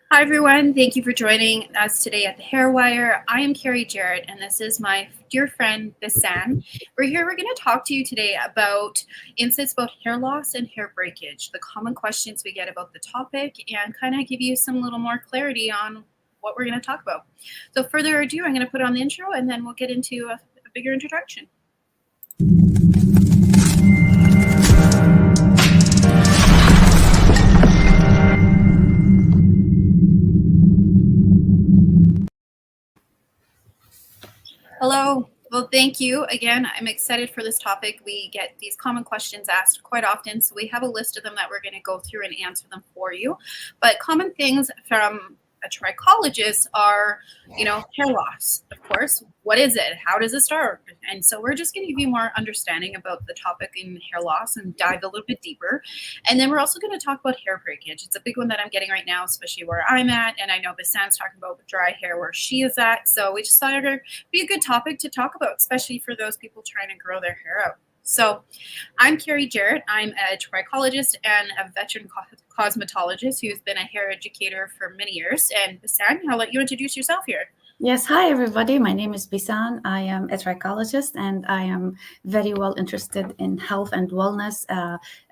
Hi, everyone. Thank you for joining us today at the Hair Wire. I am Carrie Jarrett, and this is my dear friend, Bisan. We're going to talk to you today about insights about hair loss and hair breakage, the common questions we get about the topic, and kind of give you some little more clarity on what we're going to talk about. So, further ado, I'm going to put on the intro, and then we'll get into a bigger introduction. Hello. Well, thank you again. I'm excited for this topic. We get these common questions asked quite often, so we have a list of them that we're going to go through and answer them for you. But common things from a trichologist are, hair loss, of course. What is it? How does it start? And so we're just going to give you more understanding about the topic in hair loss and dive a little bit deeper. And then we're also going to talk about hair breakage. It's a big one that I'm getting right now, especially where I'm at. And I know Bisan's talking about dry hair where she is at. So we just thought it'd be a good topic to talk about, especially for those people trying to grow their hair out. So I'm Carrie Jarrett. I'm a trichologist and a veteran cosmetologist who's been a hair educator for many years. And Bisan, I'll let you introduce yourself here. Yes, hi everybody. My name is Bisan. I am a trichologist and I am very well interested in health and wellness,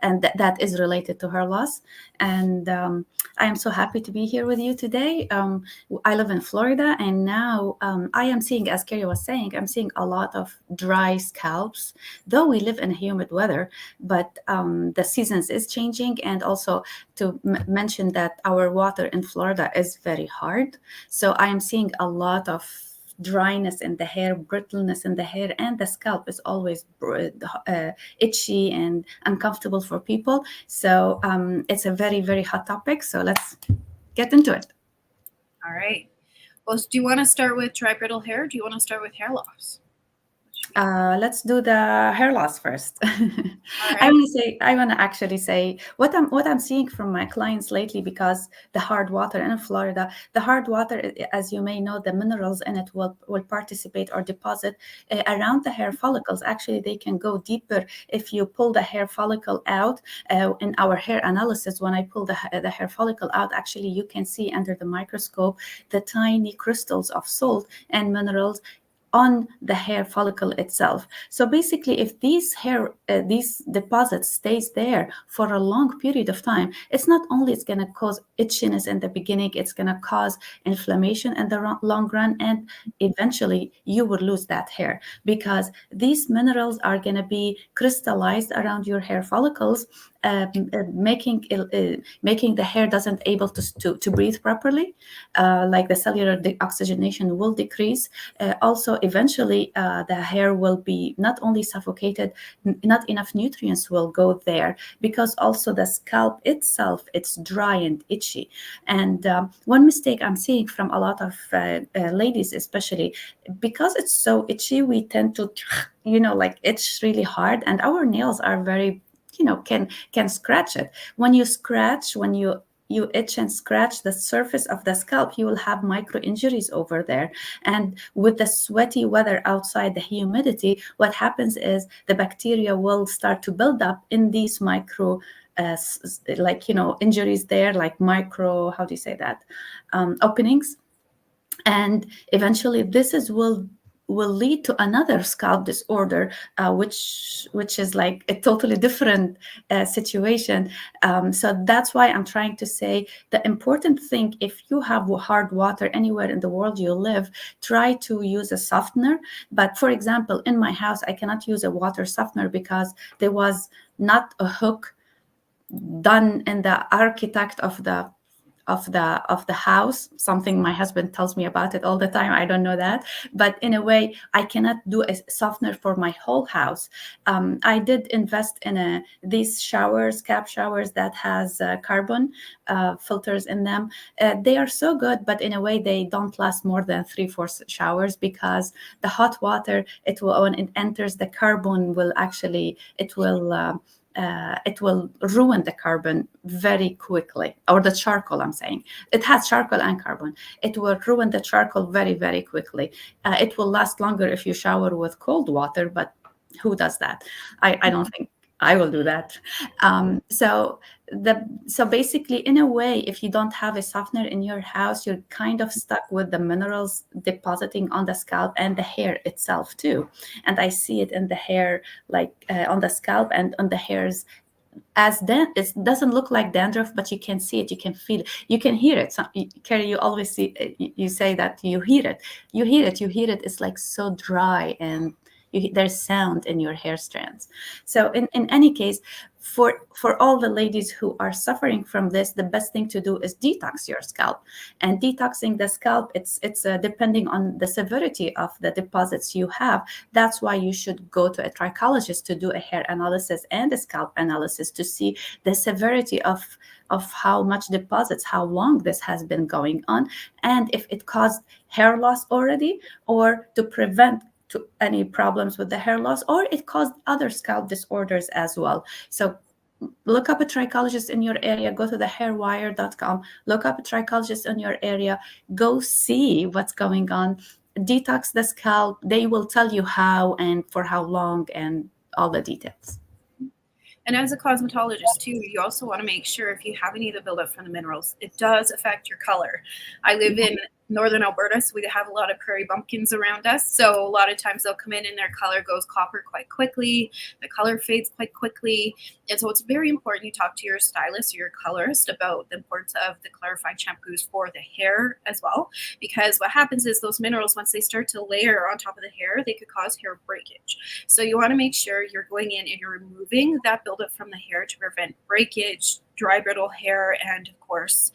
and that is related to hair loss. And I am so happy to be here with you today. I live in Florida, and now I am seeing, as Kerry was saying, I'm seeing a lot of dry scalps, though we live in humid weather, but the seasons is changing. And also to mention that our water in Florida is very hard. So I am seeing a lot of dryness in the hair, brittleness in the hair, and the scalp is always itchy and uncomfortable for people. So it's a very, very hot topic. So let's get into it. All right. Well, do you want to start with dry brittle hair? Or do you want to start with hair loss? Let's do the hair loss first. All I right. want to say, I want to actually say what I'm seeing from my clients lately, because the hard water in Florida, the hard water, as you may know, the minerals in it will participate or deposit around the hair follicles. Actually, they can go deeper if you pull the hair follicle out. In our hair analysis, when I pull the hair follicle out, actually you can see under the microscope the tiny crystals of salt and minerals on the hair follicle itself. So basically, if these deposits stays there for a long period of time, it's going to cause itchiness in the beginning, it's going to cause inflammation in the long run, and eventually you will lose that hair, because these minerals are going to be crystallized around your hair follicles, making the hair doesn't able to breathe properly, like the cellular oxygenation will decrease. Also, eventually, the hair will be not only suffocated, not enough nutrients will go there, because also the scalp itself, it's dry and itchy. And one mistake I'm seeing from a lot of ladies, especially because it's so itchy, we tend to, like itch really hard, and our nails are very, can scratch it. When you scratch, when you itch and scratch the surface of the scalp, you will have micro injuries over there. And with the sweaty weather outside, the humidity, what happens is the bacteria will start to build up in these micro injuries there, like micro, how do you say that, openings. And eventually this is will lead to another scalp disorder, which is like a totally different situation. So that's why I'm trying to say the important thing: if you have hard water anywhere in the world you live, try to use a softener. But for example, in my house, I cannot use a water softener because there was not a hook done in the architect of the house. Something my husband tells me about it all the time, I don't know that, but in a way I cannot do a softener for my whole house. I did invest in these showers, cap showers that has carbon filters in them. They are so good, but in a way they don't last more than 3-4 showers, because the hot water, it will, when it enters, the carbon will actually, it will ruin the carbon very quickly, or the charcoal, I'm saying. It has charcoal and carbon. It will ruin the charcoal very, very quickly. It will last longer if you shower with cold water, but who does that? I don't think I will do that. So basically, in a way, if you don't have a softener in your house, you're kind of stuck with the minerals depositing on the scalp and the hair itself too. And I see it in the hair, like on the scalp and on the hairs. As then it doesn't look like dandruff, but you can see it, you can feel it, you can hear it. Carrie, you always see, you say that you hear it, you hear it. It's like so dry, and there's sound in your hair strands. So in any case, for all the ladies who are suffering from this, the best thing to do is detox your scalp. And detoxing the scalp, it's depending on the severity of the deposits you have. That's why you should go to a trichologist to do a hair analysis and a scalp analysis to see the severity of how much deposits, how long this has been going on, and if it caused hair loss already, or to prevent to any problems with the hair loss, or it caused other scalp disorders as well. So look up a trichologist in your area, go to the hairwire.com, look up a trichologist in your area, go see what's going on, detox the scalp. They will tell you how and for how long and all the details. And as a cosmetologist too, you also want to make sure if you have any of the buildup from the minerals, it does affect your color. I live in northern Alberta, so we have a lot of prairie bumpkins around us. So a lot of times they'll come in and their color goes copper quite quickly. The color fades quite quickly. And so it's very important you talk to your stylist or your colorist about the importance of the clarifying shampoos for the hair as well. Because what happens is those minerals, once they start to layer on top of the hair, they could cause hair breakage. So you want to make sure you're going in and you're removing that buildup from the hair to prevent breakage, dry brittle hair, and of course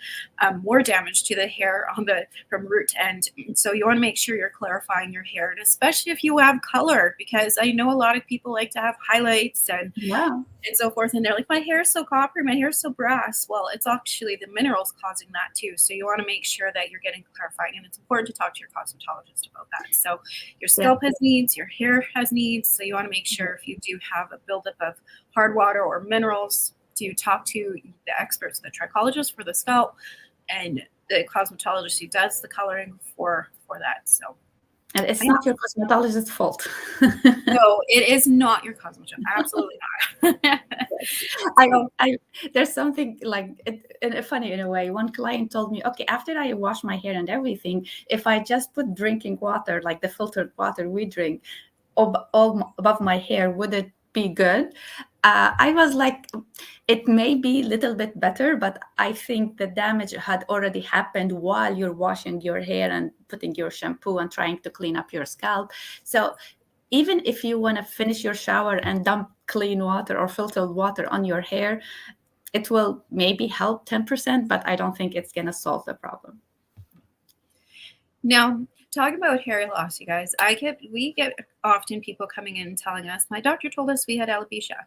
more damage to the hair from root to end. So you want to make sure you're clarifying your hair, and especially if you have color, because I know a lot of people like to have highlights and so forth, and they're like, my hair is so coppery, my hair is so brass. Well, it's actually the minerals causing that too. So you want to make sure that you're getting clarified, and it's important to talk to your cosmetologist about that. So your scalp has needs, your hair has needs, so you want to make sure if you do have a buildup of hard water or minerals, to talk to the experts, the trichologist for the scalp, and the cosmetologist who does the coloring for that. So, and it's not your cosmetologist's fault. No, it is not your cosmetologist. Absolutely not. There's something like funny in a way. One client told me, okay, after I wash my hair and everything, if I just put drinking water, like the filtered water we drink, all above my hair, would it be good? I was like, it may be a little bit better, but I think the damage had already happened while you're washing your hair and putting your shampoo and trying to clean up your scalp. So even if you want to finish your shower and dump clean water or filtered water on your hair, it will maybe help 10%, but I don't think it's going to solve the problem. Now, talking about hair loss, you guys, we get often people coming in and telling us, my doctor told us we had alopecia.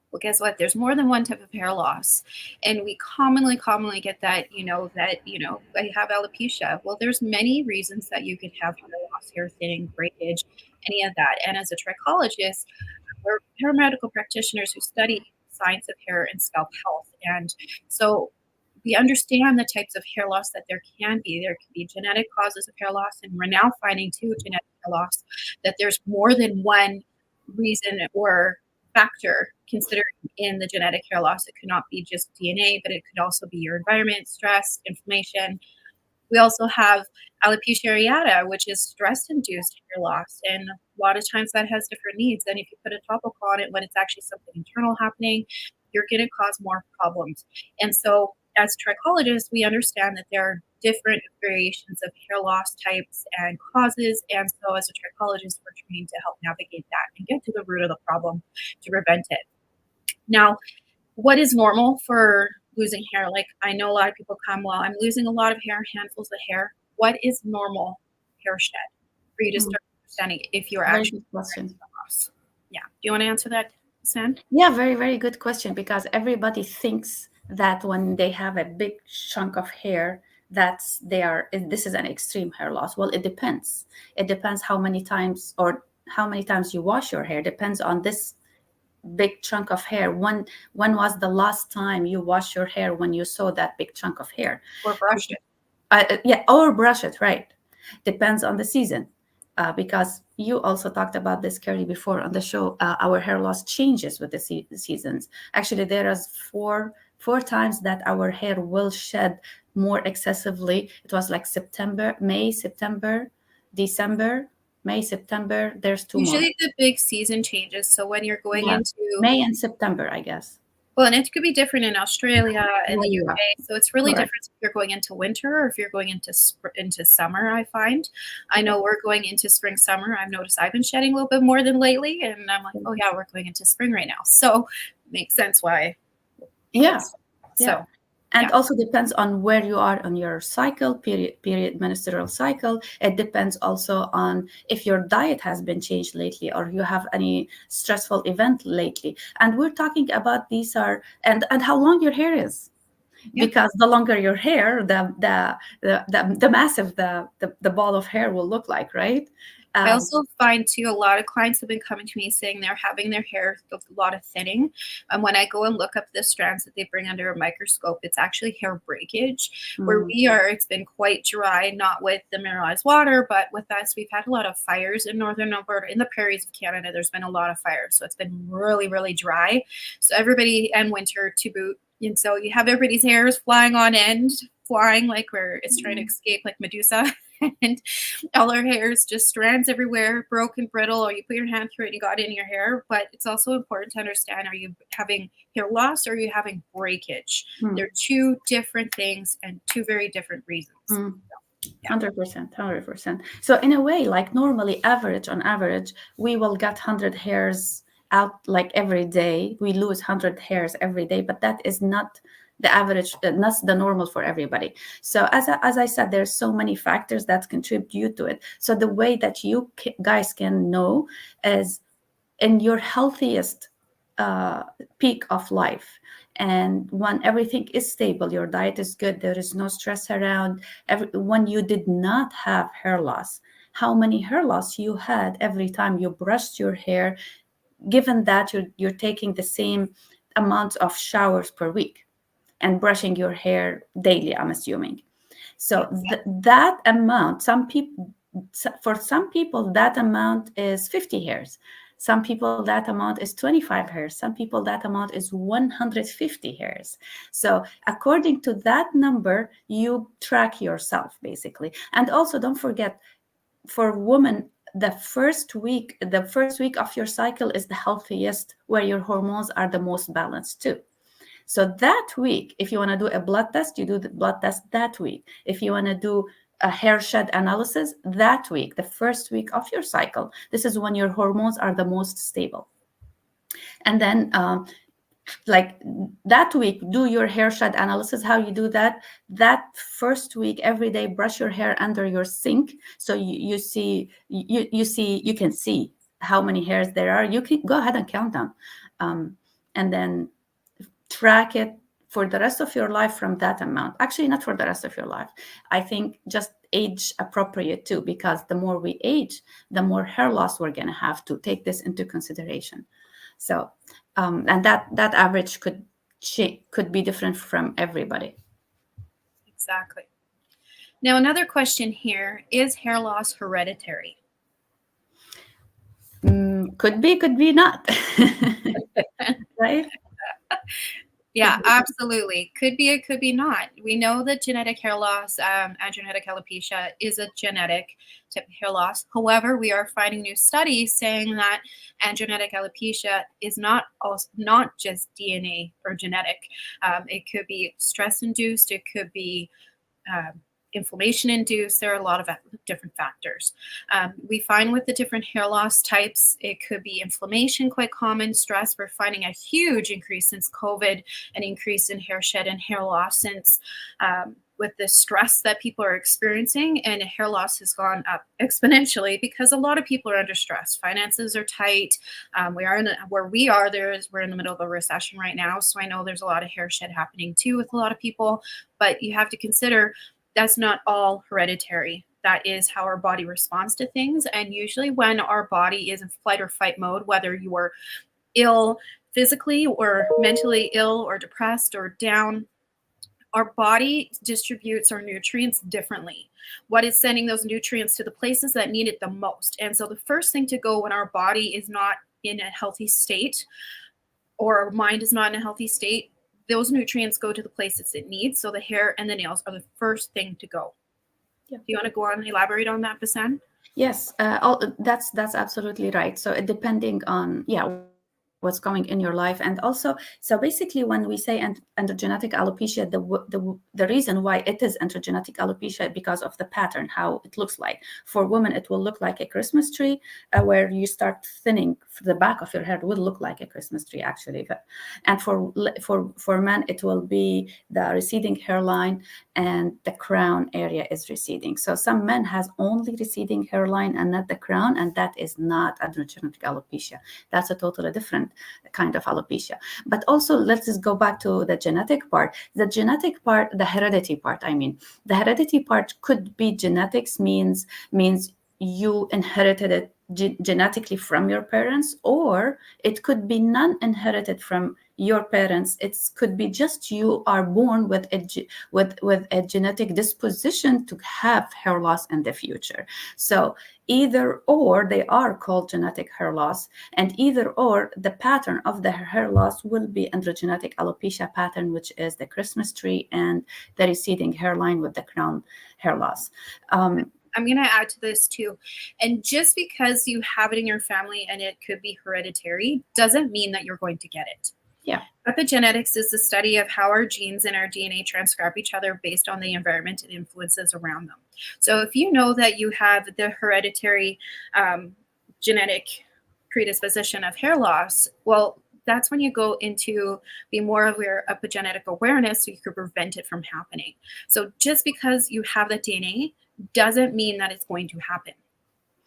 Well, guess what? There's more than one type of hair loss. And we commonly get that, I have alopecia. Well, there's many reasons that you can have hair loss, hair thinning, breakage, any of that. And as a trichologist, we're paramedical practitioners who study science of hair and scalp health. And so we understand the types of hair loss that there can be. There can be genetic causes of hair loss, and we're now finding too genetic hair loss that there's more than one reason or factor considered in the genetic hair loss. It could not be just DNA, but it could also be your environment, stress, inflammation. We also have alopecia areata, which is stress-induced hair loss, and a lot of times that has different needs. And if you put a topical on it when it's actually something internal happening, you're going to cause more problems. And so as trichologists, we understand that there are different variations of hair loss types and causes. And so as a trichologist, we're trained to help navigate that and get to the root of the problem to prevent it. Now, what is normal for losing hair? Like, I know a lot of people come, well, I'm losing a lot of hair, handfuls of hair. What is normal hair shed for you to start understanding if you're actually experiencing loss? Yeah. Do you want to answer that, San? Yeah, very, very good question, because everybody thinks that when they have a big chunk of hair, this is an extreme hair loss. Well, it depends. It depends how many times you wash your hair. Depends on this big chunk of hair. When was the last time you washed your hair when you saw that big chunk of hair? Or brushed it. Or brush it, right. Depends on the season. because you also talked about this, Carrie, before on the show. Our hair loss changes with the seasons. Actually, there is four times that our hair will shed more excessively. It was like September, May, September, December, May, September. There's two more. Usually the big season changes. So when you're going Yeah, into, May and September, I guess. well, and it could be different in Australia and the Yeah, UK. So it's really correct. different if you're going into winter or if you're going into into summer, I find. I know we're going into spring, summer. I've noticed I've been shedding a little bit more than lately. And I'm like, oh, yeah, we're going into spring right now. So it makes sense why. Yeah. So, and yeah. also depends on where you are on your cycle, period menstrual cycle. It depends also on if your diet has been changed lately or you have any stressful event lately. And we're talking about these are and how long your hair is. Yeah. Because the longer your hair, the massive the ball of hair will look like, right? I also find too, a lot of clients have been coming to me saying they're having their hair a lot of thinning. And when I go and look up the strands that they bring under a microscope, it's actually hair breakage. Where we are, it's been quite dry, not with the mineralized water, but with us, we've had a lot of fires in northern Alberta. In the prairies of Canada, there's been a lot of fires. So it's been really, really dry. So everybody, and winter to boot. And so you have everybody's hairs flying on end, flying like where it's trying to escape like Medusa. And all our hair is just strands everywhere, broken, brittle, or you put your hand through it and you got it in your hair. But it's also important to understand, are you having hair loss or are you having breakage? They're two different things and two very different reasons. 100%. So in a way, like normally on average, we will get 100 hairs out like every day. We lose 100 hairs every day, but that is not the average, that's the normal for everybody. So as I said, there's so many factors that contribute to it. So the way that you guys can know is in your healthiest peak of life, and when everything is stable, your diet is good, there is no stress around, when you did not have hair loss, how many hair loss you had every time you brushed your hair, given that you're taking the same amount of showers per week and brushing your hair daily, I'm assuming. So that amount, for some people, that amount is 50 hairs. Some people, that amount is 25 hairs. Some people, that amount is 150 hairs. So according to that number, you track yourself, basically. And also, don't forget, for women, the first week of your cycle is the healthiest, where your hormones are the most balanced too. So that week, if you want to do a blood test, you do the blood test that week. If you want to do a hair shed analysis that week, the first week of your cycle, this is when your hormones are the most stable. And then like that week, do your hair shed analysis. How you do that first week, every day, brush your hair under your sink, so you can see how many hairs there are. You can go ahead and count them, and then track it for the rest of your life from that amount. Actually, not for the rest of your life. I think just age appropriate too, because the more we age, the more hair loss we're going to have to take this into consideration. So, and that average could be different from everybody. Exactly. Now, another question here, is hair loss hereditary? Could be not. Right? Yeah, absolutely. Could be, it could be not. We know that genetic hair loss, androgenetic alopecia, is a genetic type of hair loss. However, we are finding new studies saying that androgenetic alopecia is not just DNA or genetic. It could be stress induced. It could be inflammation induced. There are a lot of different factors. We find with the different hair loss types, it could be inflammation, quite common, stress. We're finding a huge increase since COVID, an increase in hair shed and hair loss since with the stress that people are experiencing, and hair loss has gone up exponentially because a lot of people are under stress. Finances are tight. We're in the middle of a recession right now. So I know there's a lot of hair shed happening too with a lot of people, but you have to consider that's not all hereditary. That is how our body responds to things. And usually when our body is in flight or fight mode, whether you are ill physically or mentally ill or depressed or down, Our body distributes our nutrients differently. What is sending those nutrients to the places that need it the most? And so the first thing to go when our body is not in a healthy state, or our mind is not in a healthy state, those nutrients go to the places it needs. So the hair and the nails are the first thing to go. Yeah. Do you want to go on and elaborate on that, Basan? Yes, that's absolutely right. So depending on what's going in your life, and also so basically when we say androgenetic alopecia, the reason why it is androgenetic alopecia because of the pattern, how it looks like. For women, it will look like a Christmas tree, where you start thinning. The back of your head will look like a Christmas tree, actually. And for men, it will be the receding hairline, and the crown area is receding. So some men has only receding hairline and not the crown, and that is not androgenetic alopecia. That's a totally different kind of alopecia. But also, let's just go back to the genetic part. The genetic part, the heredity part, I mean, the heredity part could be genetics, means you inherited it genetically from your parents, or it could be non-inherited from your parents. It could be just you are born with a genetic disposition to have hair loss in the future. So either or, they are called genetic hair loss, and either or, the pattern of the hair loss will be androgenetic alopecia pattern, which is the Christmas tree and the receding hairline with the crown hair loss. I'm going to add to this too. And just because you have it in your family and it could be hereditary doesn't mean that you're going to get it. Yeah. Epigenetics is the study of how our genes and our DNA transcribe each other based on the environment and influences around them. So if you know that you have the hereditary genetic predisposition of hair loss, well, that's when you go into be more aware of epigenetic awareness so you could prevent it from happening. So just because you have the DNA doesn't mean that it's going to happen.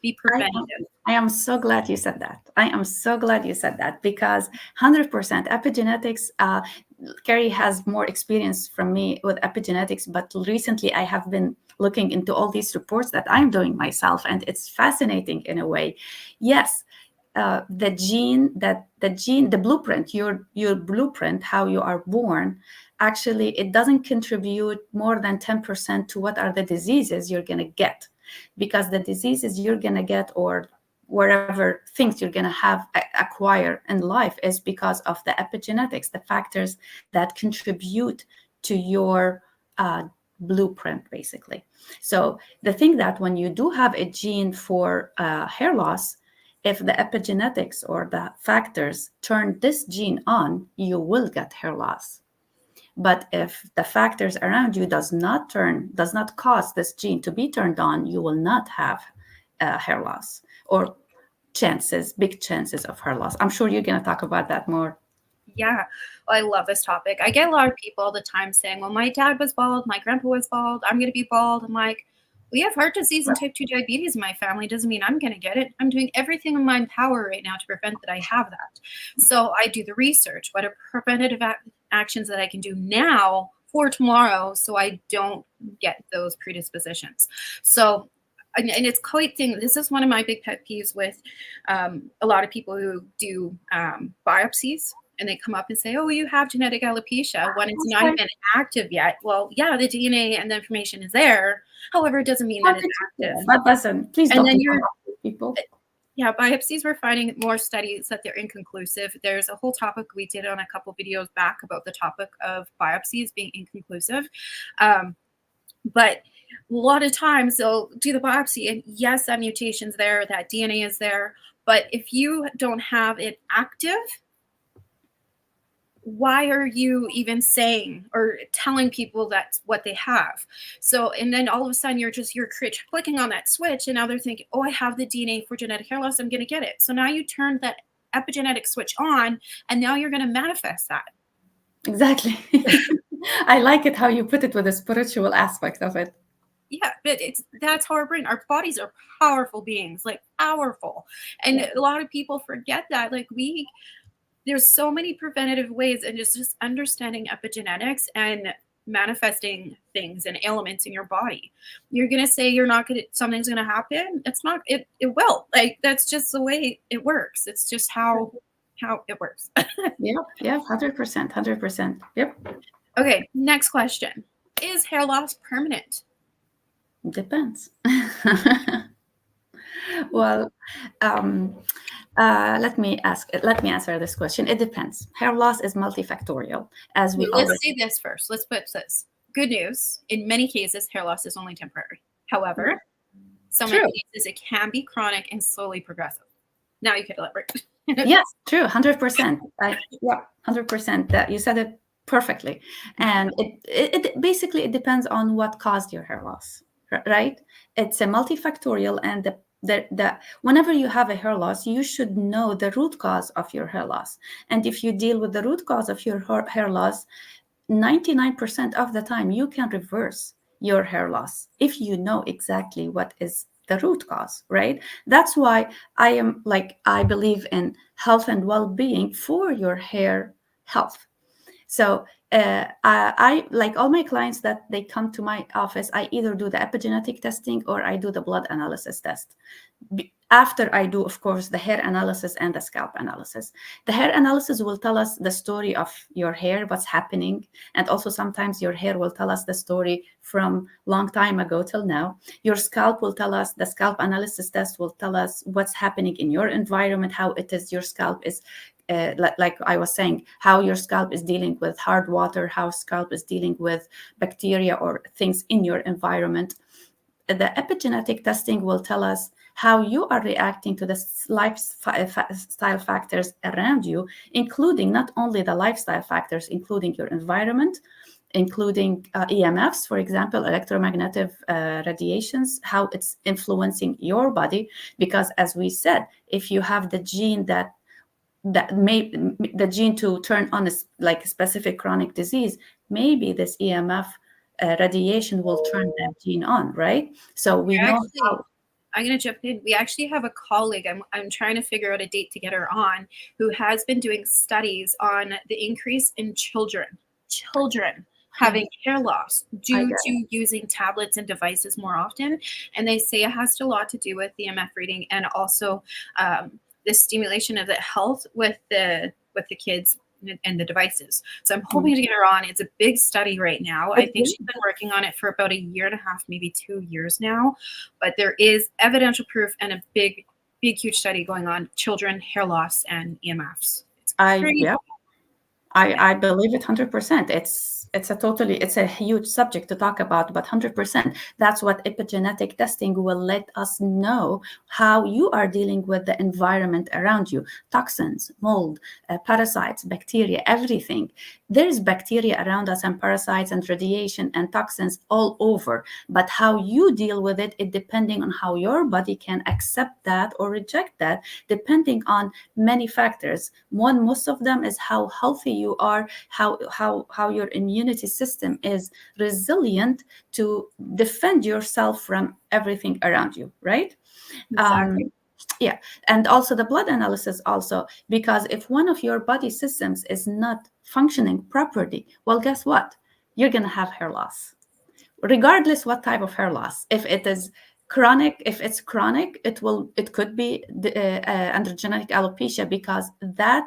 Be preventative. I am so glad you said that. I am so glad you said that, because 100% epigenetics, Carrie has more experience from me with epigenetics, but recently I have been looking into all these reports that I'm doing myself, and it's fascinating in a way. Yes, the blueprint, your blueprint, how you are born, actually it doesn't contribute more than 10% to what are the diseases you're going to get, because the diseases you're going to get, or wherever things you're going to have acquire in life, is because of the epigenetics, the factors that contribute to your blueprint, basically. So the thing that when you do have a gene for hair loss, if the epigenetics or the factors turn this gene on, you will get hair loss. But if the factors around you does not cause this gene to be turned on, you will not have hair loss, or big chances of hair loss. I'm sure you're going to talk about that more. Yeah, well, I love this topic. I get a lot of people all the time saying, well, my dad was bald, my grandpa was bald, I'm going to be bald. I'm like, we have heart disease and type 2 diabetes in my family. Doesn't mean I'm going to get it. I'm doing everything in my power right now to prevent that I have that. So I do the research. What are preventative actions that I can do now for tomorrow so I don't get those predispositions? So, and it's quite thing. This is one of my big pet peeves with a lot of people who do biopsies. And they come up and say, oh, you have genetic alopecia, when it's not even active yet. Well, yeah, the DNA and the information is there. However, it doesn't mean that it's active. But listen, please don't people. Yeah, biopsies, we're finding more studies that they're inconclusive. There's a whole topic we did on a couple videos back about the topic of biopsies being inconclusive. But a lot of times they'll do the biopsy, and yes, that mutation's there, that DNA is there. But if you don't have it active, why are you even saying or telling people that's what they have? So, and then all of a sudden you're clicking on that switch, and now they're thinking, oh, I have the DNA for genetic hair loss, I'm going to get it. So now you turn that epigenetic switch on, and now you're going to manifest that. Exactly. I like it how you put it with the spiritual aspect of it. Yeah, but that's how our brain, our bodies are powerful beings, like powerful. And a lot of people forget that. Like there's so many preventative ways, and just understanding epigenetics and manifesting things and ailments in your body. You're going to say something's going to happen. It's not, it will. Like, that's just the way it works. It's just how it works. Yeah, 100%. Yep. Okay, next question. Is hair loss permanent? Depends. Well, um, let me answer this question. It depends. Hair loss is multifactorial, as we Let's always. say this first. Let's put this. Good news. In many cases, hair loss is only temporary. However, some of True. the cases it can be chronic and slowly progressive. Now you can elaborate. Yes, true. 100%. Yeah, 100%. That you said it perfectly. And it basically it depends on what caused your hair loss, right? It's a multifactorial, and the whenever you have a hair loss, you should know the root cause of your hair loss. And if you deal with the root cause of your hair loss, 99% of the time you can reverse your hair loss if you know exactly what is the root cause, right? That's why I believe in health and well-being for your hair health. So I like all my clients that they come to my office, I either do the epigenetic testing or I do the blood analysis test. After I do, of course, the hair analysis and the scalp analysis. The hair analysis will tell us the story of your hair, what's happening, and also sometimes your hair will tell us the story from long time ago till now. Your scalp will tell us, the scalp analysis test will tell us what's happening in your environment, how it is your scalp is like I was saying, how your scalp is dealing with hard water, how scalp is dealing with bacteria or things in your environment. The epigenetic testing will tell us how you are reacting to the lifestyle factors around you, including not only the lifestyle factors, including your environment, including EMFs, for example, electromagnetic radiations, how it's influencing your body. Because as we said, if you have the gene that may the gene to turn on like a specific chronic disease, maybe this EMF radiation will turn that gene on, right? So we know Actually, how. I'm going to jump in. We actually have a colleague, I'm trying to figure out a date to get her on, who has been doing studies on the increase in children having hair loss I due get to using tablets and devices more often. And they say it has a lot to do with the EMF reading and also the stimulation of the health with the kids and the devices. So I'm hoping to get her on. It's a big study right now. I think she's been working on it for about a year and a half, maybe 2 years now. But there is evidential proof and a big, huge study going on children, hair loss, and EMFs. It's crazy. Yeah, I believe it 100%. It's a huge subject to talk about, but 100%. That's what epigenetic testing will let us know, how you are dealing with the environment around you, toxins, mold, parasites, bacteria, everything. There's bacteria around us and parasites and radiation and toxins all over. But how you deal with it depending on how your body can accept that or reject that, depending on many factors. Most of them is how healthy you are, how your immunity system is resilient to defend yourself from everything around you, right? Exactly. Yeah, and also the blood analysis also, because if one of your body systems is not functioning properly, well, guess what? You're going to have hair loss, regardless what type of hair loss. If it is chronic, if it's chronic, it could be androgenetic alopecia, because that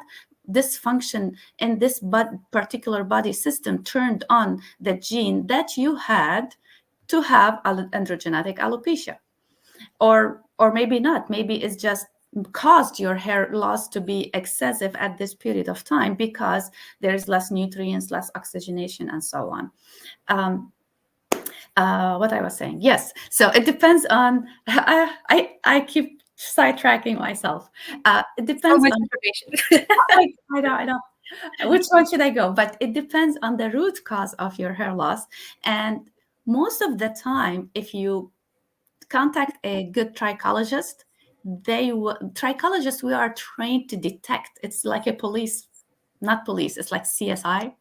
dysfunction in this particular body system turned on the gene that you had to have androgenetic alopecia. Or maybe not, maybe it's just caused your hair loss to be excessive at this period of time because there's less nutrients, less oxygenation, and so on. What I was saying. Yes. So it depends on. I keep sidetracking myself. It So depends much on. information. I know. I know. Which one should I go? But it depends on the root cause of your hair loss, and most of the time, if you contact a good trichologist, trichologists, we are trained to detect. It's like a police, not police. It's like CSI.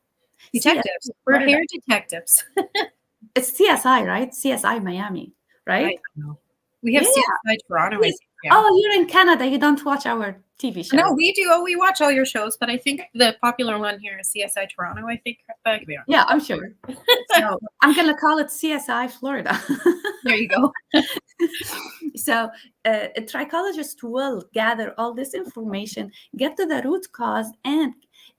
Detectives. We're Florida. hair detectives. It's CSI, right? CSI Miami, I right? don't know. We have Yeah. CSI Toronto, I Yes. think. Yeah. Oh, you're in Canada. You don't watch our TV show. No, we do. Oh, we watch all your shows, but I think the popular one here is CSI Toronto, I think. But I could be wrong. Yeah, I'm sure. So I'm gonna call it CSI Florida. There you go. So a trichologist will gather all this information, get to the root cause, and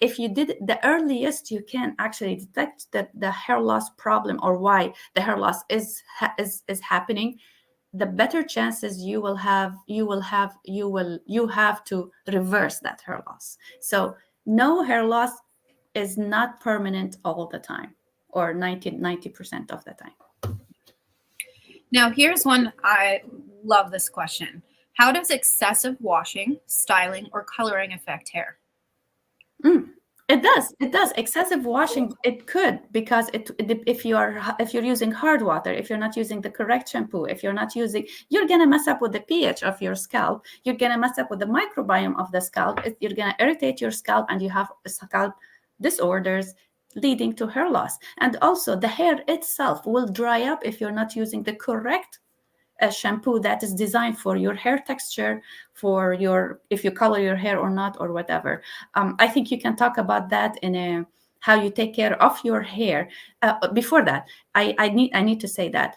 if you did the earliest you can actually detect the hair loss problem, or why the hair loss is happening, the better chances you have to reverse that hair loss. So no, hair loss is not permanent all the time, or 90% of the time. Now, here's one. I love this question. How does excessive washing, styling, or coloring affect hair? It does. It does. Excessive washing, it could, because if you're using hard water, if you're not using the correct shampoo, if you're gonna mess up with the pH of your scalp. You're gonna mess up with the microbiome of the scalp. You're gonna irritate your scalp, and you have scalp disorders leading to hair loss. And also, the hair itself will dry up if you're not using the correct a shampoo that is designed for your hair texture, for your, if you color your hair or not, or whatever. I think you can talk about that in a how you take care of your hair. Before that, I need to say that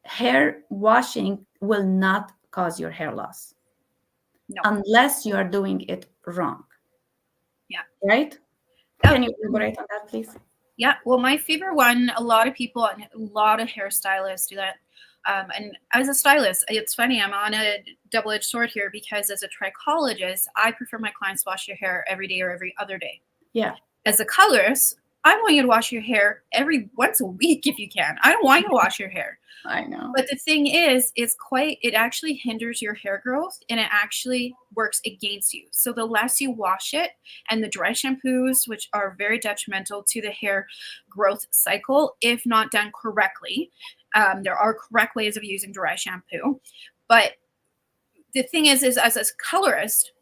hair washing will not cause your hair loss, No. unless you are doing it wrong. Yeah. Right? Yep. Can you elaborate on that, please? Yeah. Well, my favorite one, a lot of people, a lot of hairstylists do that. And as a stylist, it's funny, I'm on a double-edged sword here, because as a trichologist, I prefer my clients wash their hair every day or every other day. Yeah. As a colorist, I want you to wash your hair once a week if you can. I don't want you to wash your hair. I know. But the thing is, it actually hinders your hair growth, and it actually works against you. So the less you wash it, and the dry shampoos, which are very detrimental to the hair growth cycle, if not done correctly. There are correct ways of using dry shampoo. But the thing is as a colorist,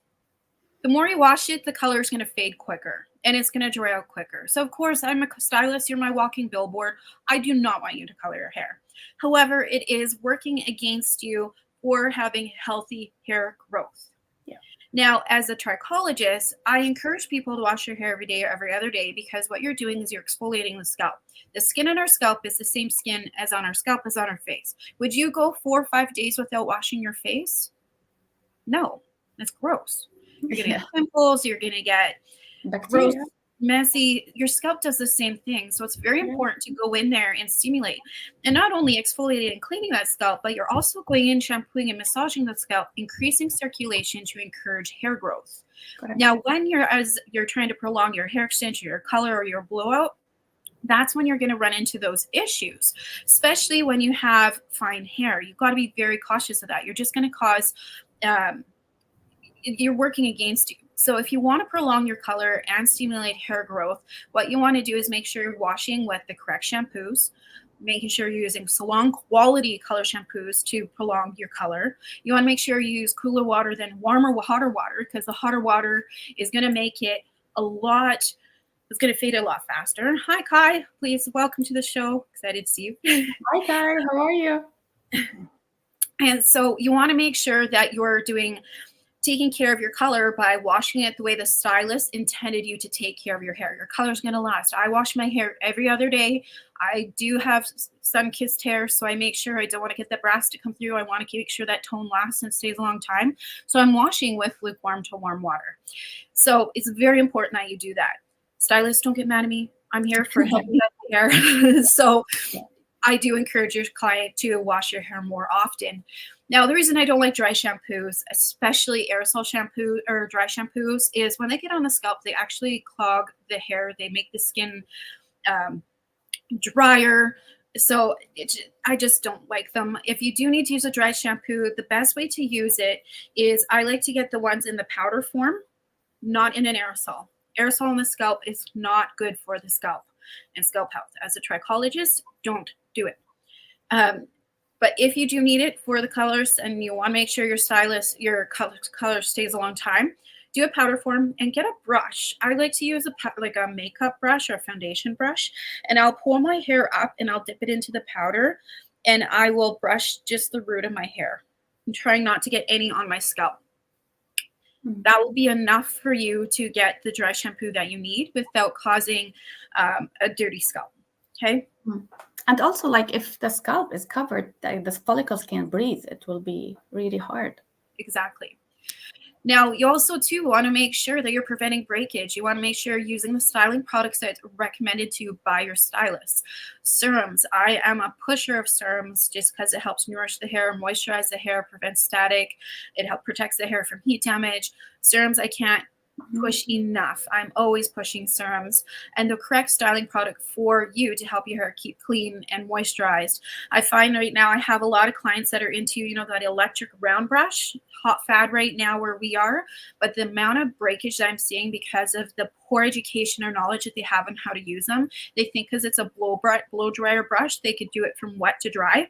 the more you wash it, the color is going to fade quicker, and it's going to dry out quicker. So, of course, I'm a stylist. You're my walking billboard. I do not want you to color your hair. However, it is working against you for having healthy hair growth. Yeah. Now, as a trichologist, I encourage people to wash your hair every day or every other day, because what you're doing is you're exfoliating the scalp. The skin on our scalp is the same skin as on our scalp as on our face. Would you go 4 or 5 days without washing your face? No, that's gross. You're going to get pimples. You're going to get Bacteria. gross, messy. Your scalp does the same thing. So it's very important to go in there and stimulate. And not only exfoliating and cleaning that scalp, but you're also going in, shampooing and massaging the scalp, increasing circulation to encourage hair growth. Correct. Now, when you're trying to prolong your hair extension, your color, or your blowout, that's when you're going to run into those issues, especially when you have fine hair. You've got to be very cautious of that. You're just going to cause you're working against you. So if you want to prolong your color and stimulate hair growth, what you want to do is make sure you're washing with the correct shampoos, making sure you're using salon quality color shampoos to prolong your color. You want to make sure you use cooler water than hotter water, because the hotter water is going to make it it's going to fade a lot faster. Hi, Kai. Please welcome to the show. Excited to see you. Hi, Kai. How are you? And so you want to make sure that you're taking care of your color by washing it the way the stylist intended you to take care of your hair. Your color's going to last. I wash my hair every other day. I do have sun-kissed hair, so I make sure I don't want to get the brass to come through. I want to make sure that tone lasts and stays a long time. So I'm washing with lukewarm to warm water. So it's very important that you do that. Stylists, don't get mad at me. I'm here for healthy hair. So I do encourage your client to wash your hair more often. Now, the reason I don't like dry shampoos, especially aerosol shampoo or dry shampoos, is when they get on the scalp, they actually clog the hair. They make the skin drier. So I just don't like them. If you do need to use a dry shampoo, the best way to use it is I like to get the ones in the powder form, not in an aerosol. Aerosol on the scalp is not good for the scalp and scalp health. As a trichologist, don't do it. But if you do need it for the colors and you want to make sure your color stays a long time, do a powder form and get a brush. I like to use a makeup brush or foundation brush, and I'll pull my hair up and I'll dip it into the powder, and I will brush just the root of my hair. I'm trying not to get any on my scalp. That will be enough for you to get the dry shampoo that you need without causing a dirty scalp. Okay. And also, like, if the scalp is covered, the follicles can't breathe. It will be really hard. Exactly. Now, you also too want to make sure that you're preventing breakage. You want to make sure you're using the styling products that's recommended to you by your stylist. Serums. I am a pusher of serums just because it helps nourish the hair, moisturize the hair, prevents static. It helps protects the hair from heat damage. Serums I can't push enough. I'm always pushing serums and the correct styling product for you to help your hair keep clean and moisturized. I find right now I have a lot of clients that are into, that electric round brush, hot fad right now where we are, but the amount of breakage that I'm seeing because of the poor education or knowledge that they have on how to use them, they think because it's a blow dryer brush, they could do it from wet to dry.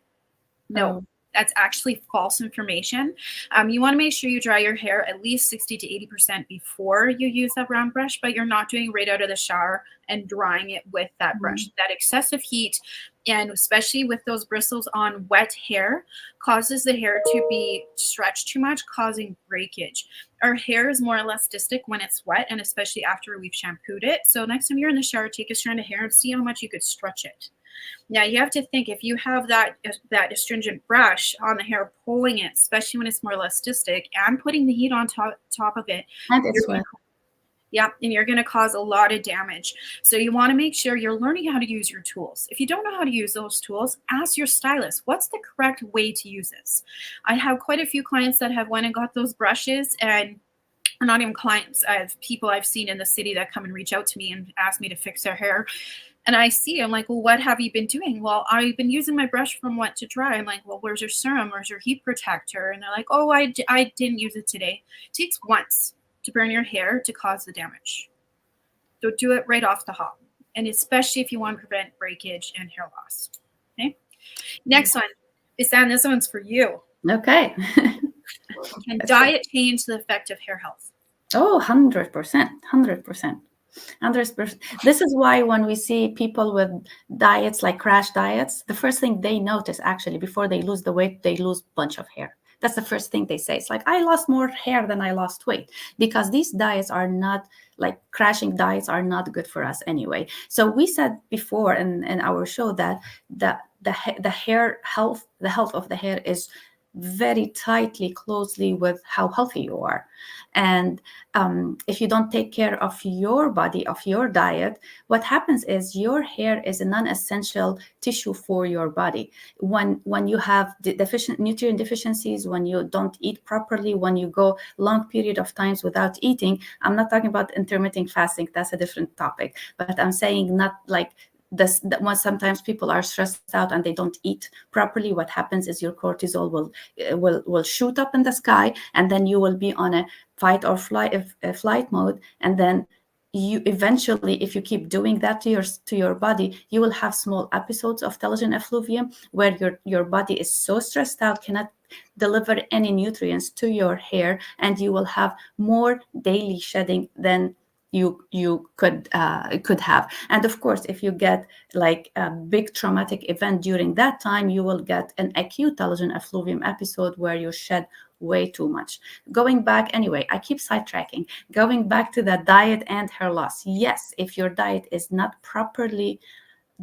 No, Oh. that's actually false information. You want to make sure you dry your hair at least 60 to 80% before you use that round brush, but you're not doing it right out of the shower and drying it with that brush. That excessive heat, and especially with those bristles on wet hair, causes the hair to be stretched too much, causing breakage. Our hair is more elastic when it's wet, and especially after we've shampooed it. So next time you're in the shower, take a strand of hair and see how much you could stretch it. Now you have to think if you have that astringent brush on the hair, pulling it, especially when it's more elastic, and putting the heat on top of it, And it's wet. and you're going to cause a lot of damage. So you want to make sure you're learning how to use your tools. If you don't know how to use those tools, ask your stylist, what's the correct way to use this? I have quite a few clients that have went and got those brushes, and or not even clients, I have people I've seen in the city that come and reach out to me and ask me to fix their hair. And I see, I'm like, well, what have you been doing? Well, I've been using my brush from wet to dry. I'm like, well, where's your serum? Where's your heat protector? And they're like, oh, I didn't use it today. It takes once to burn your hair to cause the damage. So do it right off the hop. And especially if you want to prevent breakage and hair loss. Okay. Next one. Bisan, this one's for you. Okay. Can diet change the effect of hair health? Oh, 100%. 100%. This is why when we see people with diets like crash diets, the first thing they notice actually before they lose the weight, they lose a bunch of hair. That's the first thing they say. It's like, I lost more hair than I lost weight, because these diets are not, like crashing diets are not good for us anyway. So we said before in our show that the hair health, the health of the hair is very tightly, closely with how healthy you are. And if you don't take care of your body, of your diet, what happens is your hair is a non-essential tissue for your body. When you have nutrient deficiencies, when you don't eat properly, when you go long period of times without eating, I'm not talking about intermittent fasting, that's a different topic, but I'm saying not like this, that when sometimes people are stressed out and they don't eat properly, what happens is your cortisol will shoot up in the sky, and then you will be on a fight or flight mode, and then you eventually, if you keep doing that to your body, you will have small episodes of telogen effluvium where your body is so stressed out, cannot deliver any nutrients to your hair, and you will have more daily shedding than you could have. And of course, if you get like a big traumatic event during that time, you will get an acute telogen effluvium episode where you shed way too much. Going back, anyway, I keep sidetracking. Going back to the diet and hair loss. Yes, if your diet is not properly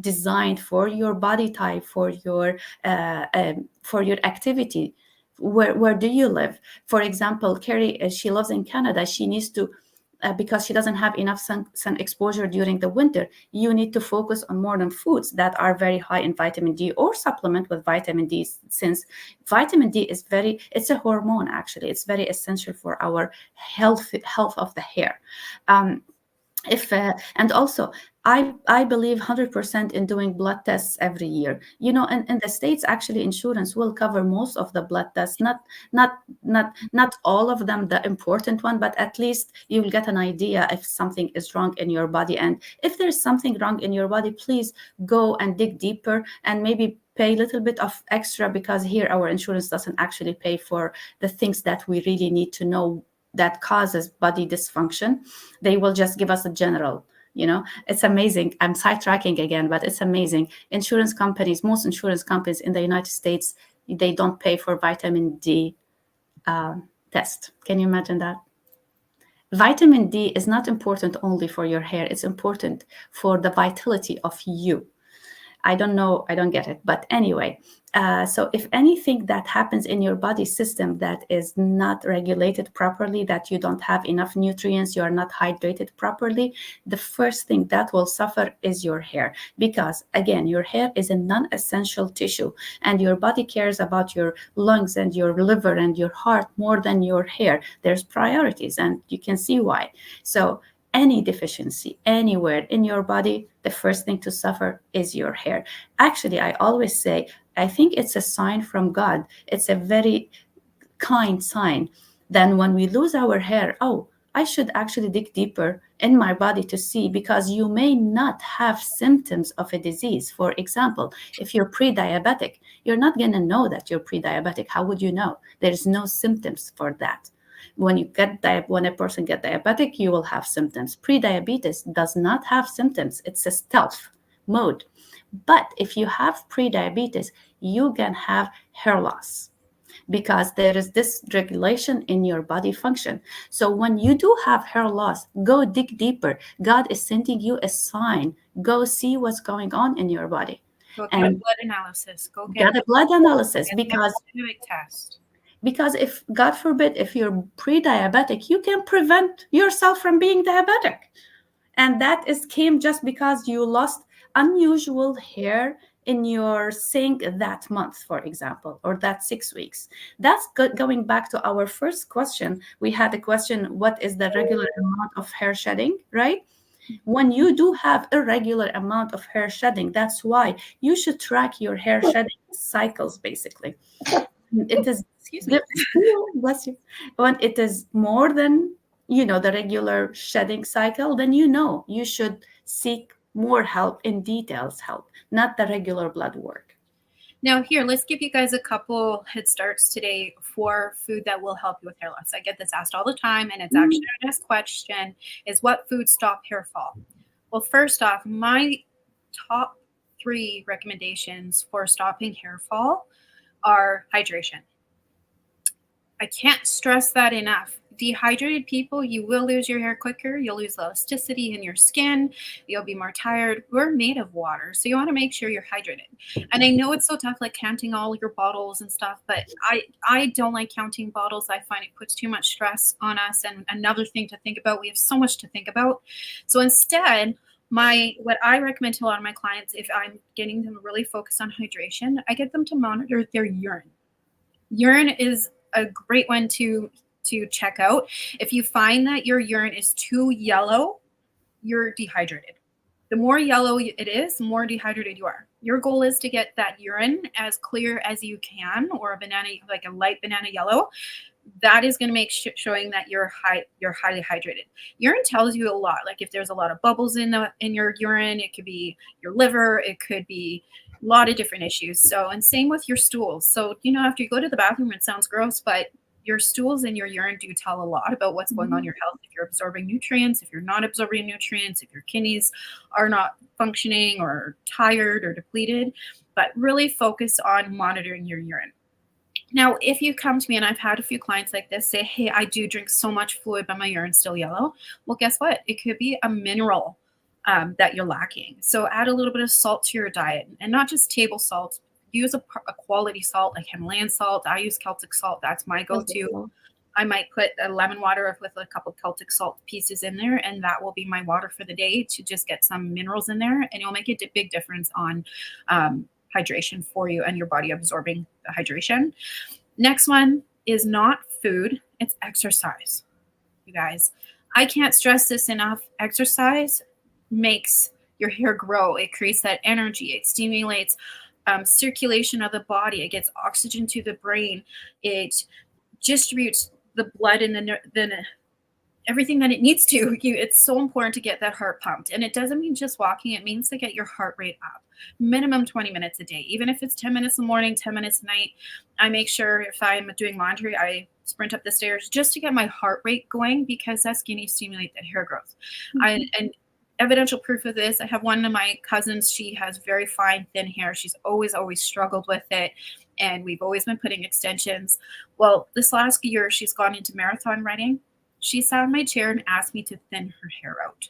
designed for your body type, for your activity, where do you live? For example, Carrie, she lives in Canada. She needs to because she doesn't have enough sun exposure during the winter, you need to focus on modern foods that are very high in vitamin D, or supplement with vitamin D, since vitamin D is it's a hormone actually. It's very essential for our health of the hair. And also I believe 100% in doing blood tests every year. And in the States, actually, insurance will cover most of the blood tests, not all of them, the important one, but at least you will get an idea if something is wrong in your body. And if there's something wrong in your body, please go and dig deeper and maybe pay a little bit of extra, because here our insurance doesn't actually pay for the things that we really need to know that causes body dysfunction. They will just give us a general. It's amazing. I'm sidetracking again, but it's amazing. Most insurance companies in the United States, they don't pay for vitamin D test. Can you imagine that? Vitamin D is not important only for your hair. It's important for the vitality of you. I don't know, I don't get it. But anyway, so if anything that happens in your body system that is not regulated properly, that you don't have enough nutrients, you are not hydrated properly, the first thing that will suffer is your hair. Because again, your hair is a non-essential tissue, and your body cares about your lungs and your liver and your heart more than your hair. There's priorities, and you can see why. So any deficiency anywhere in your body, the first thing to suffer is your hair. Actually, I always say, I think it's a sign from God. It's a very kind sign. Then when we lose our hair, oh, I should actually dig deeper in my body to see, because you may not have symptoms of a disease. For example, if you're pre-diabetic, you're not going to know that you're pre-diabetic. How would you know? There's no symptoms for that. When a person get diabetic, you will have symptoms. Pre-diabetes does not have symptoms. It's a stealth mode. But if you have pre-diabetes, you can have hair loss, because there is this regulation in your body function. So when you do have hair loss, go dig deeper. God is sending you a sign. Go see what's going on in your body. Go get a And blood analysis. Go get a blood analysis, get a genetic test. because if, God forbid, if you're pre-diabetic, you can prevent yourself from being diabetic. And that came just because you lost unusual hair in your sink that month, for example, or that 6 weeks. That's going back to our first question. We had a question, what is the regular amount of hair shedding, right? When you do have irregular amount of hair shedding, that's why you should track your hair shedding cycles, basically. It is, excuse me, bless you. When it is more than, the regular shedding cycle, then you should seek more help, in details help, not the regular blood work. Now here, let's give you guys a couple head starts today for food that will help you with hair loss. I get this asked all the time, and it's actually our next question is, what foods stop hair fall? Well, first off, my top 3 recommendations for stopping hair fall are hydration. I can't stress that enough. Dehydrated people, you will lose your hair quicker. You'll lose elasticity in your skin. You'll be more tired. We're made of water, so you want to make sure you're hydrated. And I know it's so tough, like counting all your bottles and stuff, but I don't like counting bottles. I find it puts too much stress on us. And another thing to think about, we have so much to think about. So instead, what I recommend to a lot of my clients, if I'm getting them to really focus on hydration, I get them to monitor their urine. Urine is a great one to check out. If you find that your urine is too yellow, you're dehydrated. The more yellow it is, the more dehydrated you are. Your goal is to get that urine as clear as you can, or a banana, like a light banana yellow. That is going to make showing that you're highly hydrated. Urine tells you a lot. Like if there's a lot of bubbles in your urine, it could be your liver, it could be a lot of different issues. So, and same with your stools. So, after you go to the bathroom, it sounds gross, but your stools and your urine do tell a lot about what's going on in your health. If you're absorbing nutrients, if you're not absorbing nutrients, if your kidneys are not functioning or tired or depleted, but really focus on monitoring your urine. Now, if you come to me, and I've had a few clients like this say, hey, I do drink so much fluid, but my urine's still yellow. Well, guess what? It could be a mineral that you're lacking. So add a little bit of salt to your diet, and not just table salt. Use a quality salt like Himalayan salt. I use Celtic salt. That's my go-to. I might put a lemon water with a couple of Celtic salt pieces in there, and that will be my water for the day to just get some minerals in there, and it'll make a big difference on hydration for you and your body absorbing the hydration. Next one is not food, it's exercise. You guys, I can't stress this enough. Exercise makes your hair grow. It creates that energy. It stimulates circulation of the body. It gets oxygen to the brain. It distributes the blood and the everything that it needs to. It's so important to get that heart pumped. And it doesn't mean just walking. It means to get your heart rate up. Minimum 20 minutes a day. Even if it's 10 minutes in the morning, 10 minutes at night, I make sure if I'm doing laundry, I sprint up the stairs just to get my heart rate going, because that's going to stimulate that hair growth. And evidential proof of this, I have one of my cousins. She has very fine, thin hair. She's always struggled with it. And we've always been putting extensions. Well, this last year, she's gone into marathon running. She sat in my chair and asked me to thin her hair out.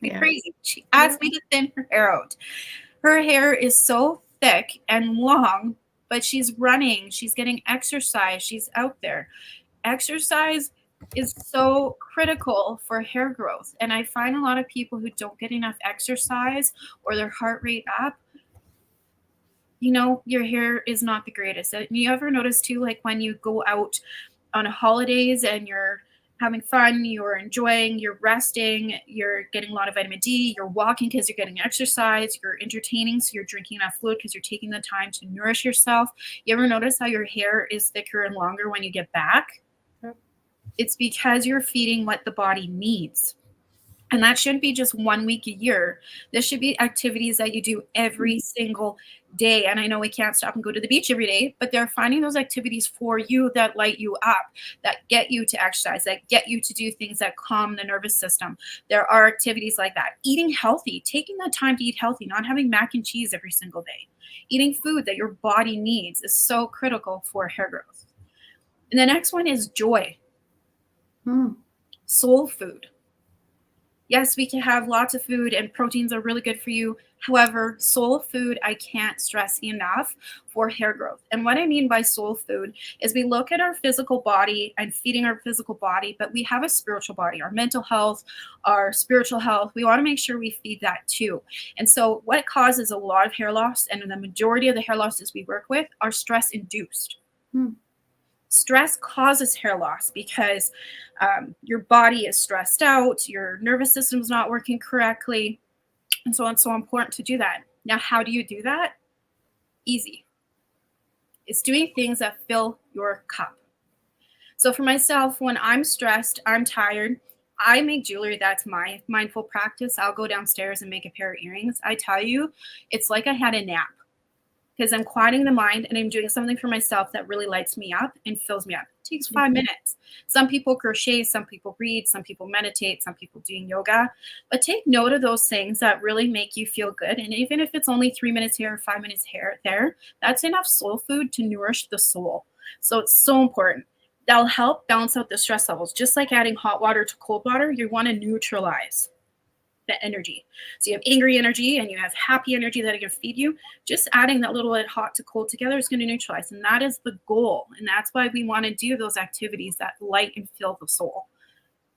like Yeah. crazy. She asked me to thin her hair out. Her hair is so thick and long, but she's running, she's getting exercise, she's out there. Exercise is so critical for hair growth. And I find a lot of people who don't get enough exercise or their heart rate up, your hair is not the greatest. And you ever notice too, like when you go out on holidays and you're having fun, you're enjoying, you're resting, you're getting a lot of vitamin D, you're walking because you're getting exercise, you're entertaining, so you're drinking enough fluid because you're taking the time to nourish yourself. You ever notice how your hair is thicker and longer when you get back? Yep. It's because you're feeding what the body needs. And that shouldn't be just 1 week a year. This should be activities that you do every single day. And I know we can't stop and go to the beach every day, but they're finding those activities for you that light you up, that get you to exercise, that get you to do things that calm the nervous system. There are activities like that. Eating healthy, taking the time to eat healthy, not having mac and cheese every single day. Eating food that your body needs is so critical for hair growth. And the next one is joy. Soul food. Yes, we can have lots of food and proteins are really good for you. However, soul food, I can't stress enough for hair growth. And what I mean by soul food is we look at our physical body and feeding our physical body, but we have a spiritual body, our mental health, our spiritual health. We want to make sure we feed that too. And so what causes a lot of hair loss, and the majority of the hair losses we work with, are stress induced. Stress causes hair loss because your body is stressed out, your nervous system is not working correctly, and so it's so important to do that. Now, how do you do that? Easy. It's doing things that fill your cup. So for myself, when I'm stressed, I'm tired, I make jewelry. That's my mindful practice. I'll go downstairs and make a pair of earrings. I tell you, it's like I had a nap, because I'm quieting the mind and I'm doing something for myself that really lights me up and fills me up. It takes 5 minutes. Some people crochet, some people read, some people meditate, some people doing yoga. But take note of those things that really make you feel good. And even if it's only 3 minutes here or 5 minutes here, there, that's enough soul food to nourish the soul. So it's so important. That'll help balance out the stress levels. Just like adding hot water to cold water, you want to neutralize the energy. So you have angry energy and you have happy energy that are going to feed you. Just adding that little bit hot to cold together is going to neutralize. And that is the goal. And that's why we want to do those activities that light and fill the soul.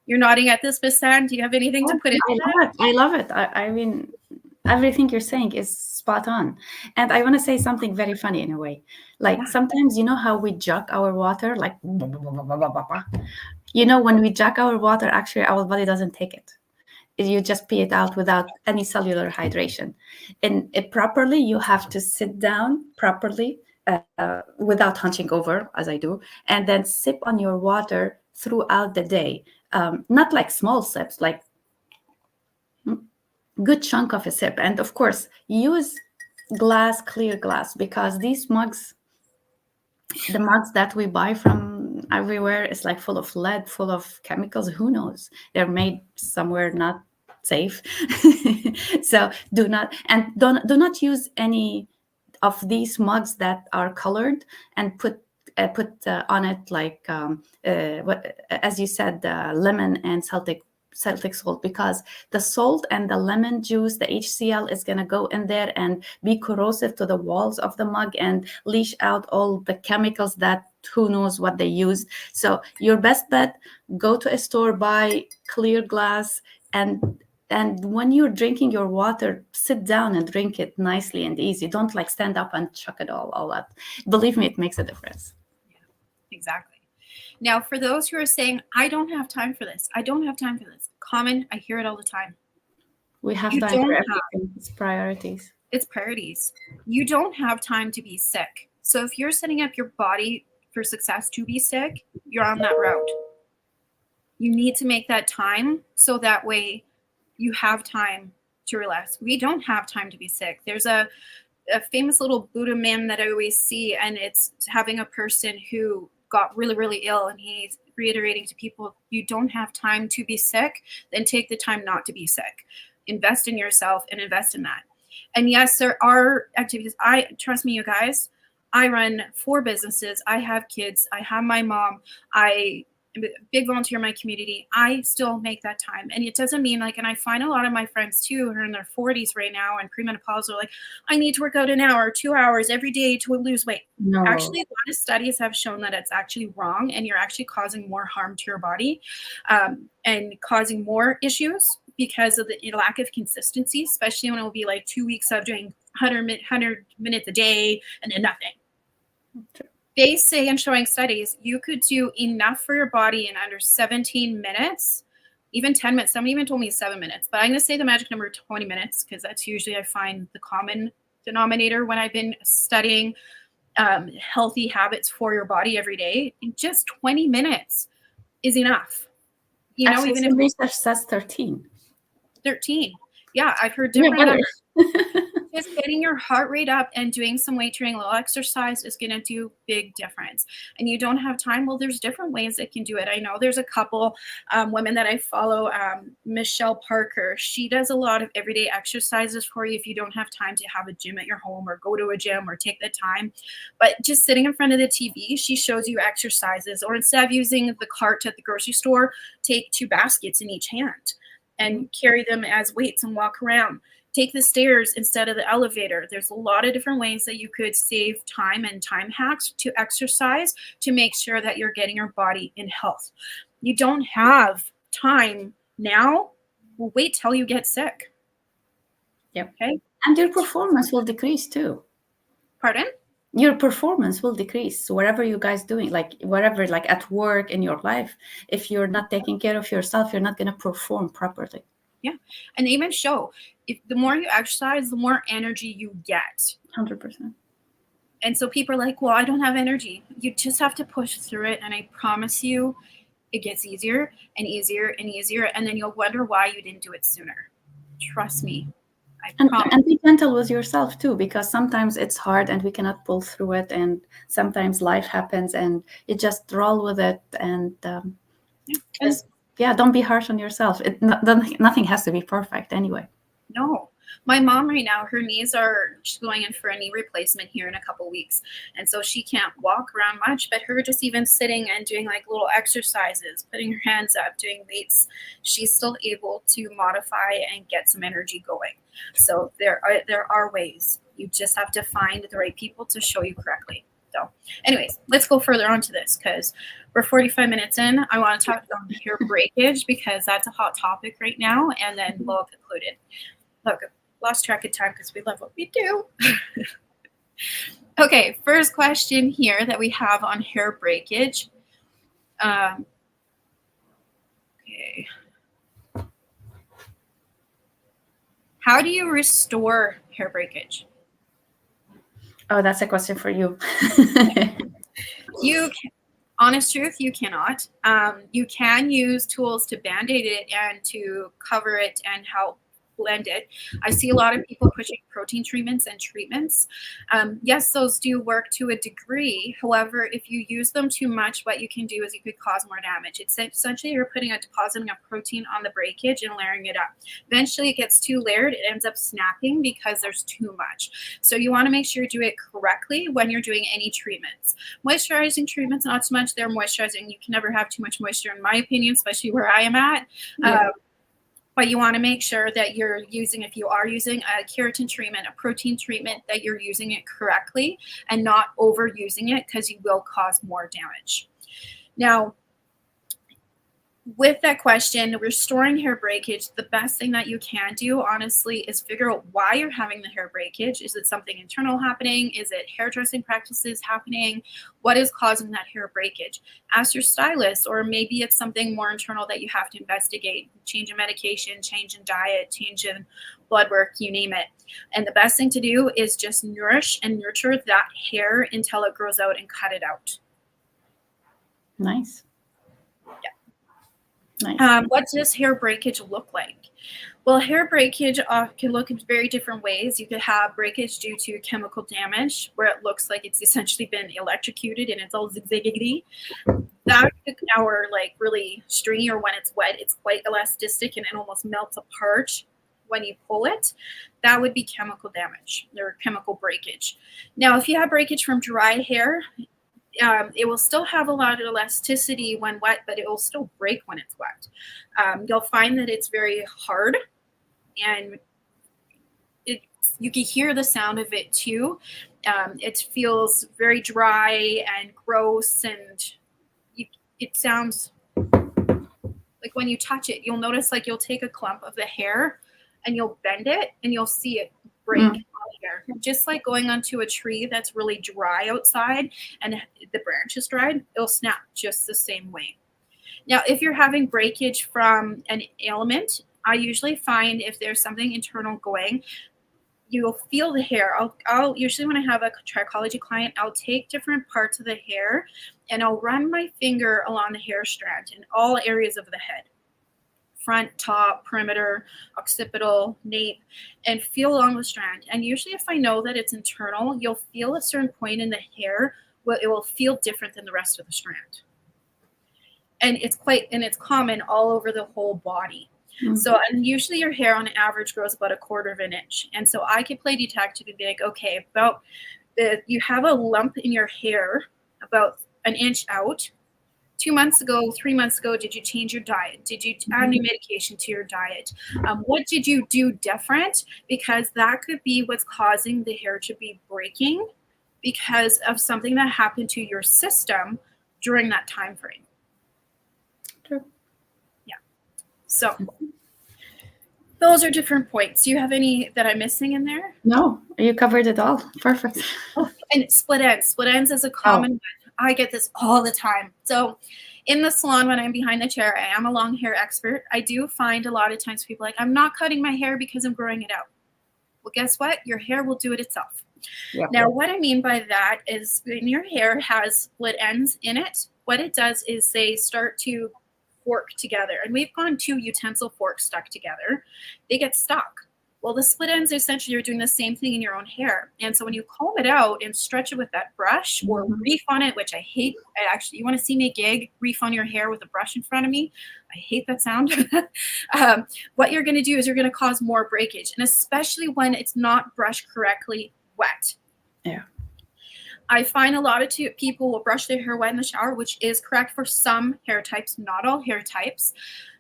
You're nodding at this, Miss San. Do you have anything to put in? I love it. I mean, everything you're saying is spot on. And I want to say something very funny in a way. Like sometimes, you know how we jug our water, like, when we jug our water, actually our body doesn't take it. You just pee it out without any cellular hydration. And properly, you have to sit down properly without hunching over, as I do, and then sip on your water throughout the day. Not like small sips, like good chunk of a sip. And of course, use clear glass, because these mugs, the mugs that we buy from everywhere, is like full of lead, full of chemicals. Who knows? They're made somewhere not safe. So do not use any of these mugs that are colored and put on it like as you said, lemon and Celtic salt, because the salt and the lemon juice, the HCl, is going to go in there and be corrosive to the walls of the mug and leach out all the chemicals that who knows what they used. So your best bet, go to a store, buy clear glass, and when you're drinking your water, sit down and drink it nicely and easy. Don't like stand up and chuck it all out. Believe me, it makes a difference. Yeah, exactly. Now, for those who are saying, I don't have time for this, common, I hear it all the time. We have time for everything. It's priorities. It's priorities. You don't have time to be sick. So if you're setting up your body for success to be sick, you're on that route. You need to make that time so that way you have time to relax. We don't have time to be sick. There's a famous little Buddha meme that I always see, and it's having a person who got really, really ill, and he's reiterating to people, you don't have time to be sick, then take the time not to be sick. Invest in yourself and invest in that. And yes, there are activities. Trust me, you guys, I run 4 businesses. I have kids. I have my mom. I I'm a big volunteer in my community. I still make that time. And it doesn't mean like, and I find a lot of my friends too, who are in their 40s right now and premenopausal are like, I need to work out an hour, 2 hours every day to lose weight. No. Actually, a lot of studies have shown that it's actually wrong, and you're actually causing more harm to your body and causing more issues because of the lack of consistency, especially when it will be like 2 weeks of doing 100 minutes a day and then nothing. True. They say in showing studies, you could do enough for your body in under 17 minutes, even 10 minutes. Somebody even told me 7 minutes, but I'm going to say the magic number 20 minutes because that's usually I find the common denominator when I've been studying healthy habits for your body every day. Just 20 minutes is enough. You know, Actually, even some if research says 13. 13. Yeah, I've heard different Yeah, numbers. Just getting your heart rate up and doing some weight training, a little exercise is going to do big difference. And you don't have time. Well, there's different ways that can do it. I know there's a couple women that I follow, Michelle Parker. She does a lot of everyday exercises for you if you don't have time to have a gym at your home or go to a gym or take the time. But just sitting in front of the TV, she shows you exercises. Or instead of using the cart at the grocery store, take 2 baskets in each hand and carry them as weights and walk around. Take the stairs instead of the elevator. There's a lot of different ways that you could save time and time hacks to exercise to make sure that you're getting your body in health. You don't have time now. Well, wait till you get sick. Yep. Okay. And your performance will decrease too. Pardon? Your performance will decrease. So whatever you guys doing, like whatever, like at work, in your life, if you're not taking care of yourself, you're not going to perform properly. Yeah. And they even show if the more you exercise, the more energy you get. 100%. And so people are like, well, I don't have energy. You just have to push through it. And I promise you, it gets easier and easier and easier. And then you'll wonder why you didn't do it sooner. Trust me. And be gentle with yourself too, because sometimes it's hard and we cannot pull through it. And sometimes life happens and you just roll with it. And don't be harsh on yourself. Nothing has to be perfect anyway. No. My mom right now, her knees she's going in for a knee replacement here in a couple weeks. And so she can't walk around much, but her just even sitting and doing like little exercises, putting her hands up, doing weights, she's still able to modify and get some energy going. So there are ways. You just have to find the right people to show you correctly. So anyways, let's go further on to this because we're 45 minutes in. I want to talk about hair breakage because that's a hot topic right now. And then we'll conclude it. Look, lost track of time because we love what we do. Okay, first question here that we have on hair breakage. Okay. How do you restore hair breakage? Oh, that's a question for you. Honest truth, you cannot. You can use tools to band-aid it and to cover it and help blend it. I see a lot of people pushing protein treatments and treatments. Yes, those do work to a degree. However, if you use them too much, what you can do is you could cause more damage. It's essentially you're depositing a protein on the breakage and layering it up. Eventually it gets too layered. It ends up snapping because there's too much. So you want to make sure you do it correctly when you're doing any treatments. Moisturizing treatments, not so much. They're moisturizing. You can never have too much moisture, in my opinion, especially where I am at. Yeah. But you want to make sure that you're using, if you are using a keratin treatment, a protein treatment, that you're using it correctly and not overusing it because you will cause more damage. Now, with that question, restoring hair breakage, the best thing that you can do, honestly, is figure out why you're having the hair breakage. Is it something internal happening? Is it hairdressing practices happening? What is causing that hair breakage? Ask your stylist, or maybe it's something more internal that you have to investigate. Change in medication, change in diet, change in blood work, you name it. And the best thing to do is just nourish and nurture that hair until it grows out and cut it out. Nice. Nice. What does hair breakage look like? Well, hair breakage can look in very different ways. You could have breakage due to chemical damage, where it looks like it's essentially been electrocuted and it's all zigzaggedy. That or like really stringy, or when it's wet, it's quite elastic and it almost melts apart when you pull it. That would be chemical damage or chemical breakage. Now, if you have breakage from dry hair, It will still have a lot of elasticity when wet, but it will still break when it's wet. You'll find that it's very hard, and you can hear the sound of it too. It feels very dry and gross, and it sounds like when you touch it, you'll notice like you'll take a clump of the hair and you'll bend it and you'll see it break on here. Just like going onto a tree that's really dry outside and the branch is dried, it'll snap just the same way. Now, if you're having breakage from an ailment, I usually find if there's something internal going, you'll feel the hair. I'll usually, when I have a trichology client, I'll take different parts of the hair and I'll run my finger along the hair strand in all areas of the head, front, top, perimeter, occipital, nape, and feel along the strand. And usually if I know that it's internal, you'll feel a certain point in the hair where it will feel different than the rest of the strand. And it's common all over the whole body. So, and usually your hair on average grows about 1/4 of an inch. And so I could play detective and be like, okay, you have a lump in your hair about 1 inch out. 2 months ago, 3 months ago, did you change your diet? Did you add new medication to your diet? What did you do different? Because that could be what's causing the hair to be breaking because of something that happened to your system during that time frame. True. Yeah. So those are different points. Do you have any that I'm missing in there? No, you covered it all. Perfect. Oh, and split ends. Split ends is a common one. I get this all the time. So in the salon, when I'm behind the chair, I am a long hair expert. I do find a lot of times people like, I'm not cutting my hair because I'm growing it out. Well, guess what? Your hair will do it itself. Yep. Now, what I mean by that is when your hair has split ends in it, what it does is they start to fork together. And we've gone 2 utensil forks stuck together. They get stuck. Well, the split ends, essentially, you're doing the same thing in your own hair. And so when you comb it out and stretch it with that brush or reef on it, which I hate, you want to see me gig, reef on your hair with a brush in front of me. I hate that sound. What you're going to do is you're going to cause more breakage, and especially when it's not brushed correctly wet. Yeah. I find a lot of people will brush their hair wet in the shower, which is correct for some hair types, not all hair types,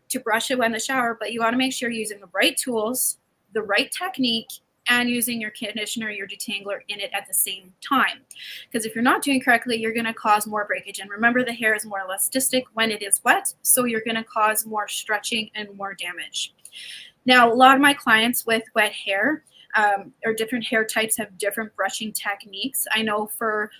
to brush it wet in the shower, but you want to make sure you're using the right tools, the right technique, and using your conditioner, your detangler in it at the same time. Because if you're not doing correctly, you're going to cause more breakage. And remember, the hair is more elastic when it is wet, so you're going to cause more stretching and more damage. Now, a lot of my clients with wet hair or different hair types have different brushing techniques. I know for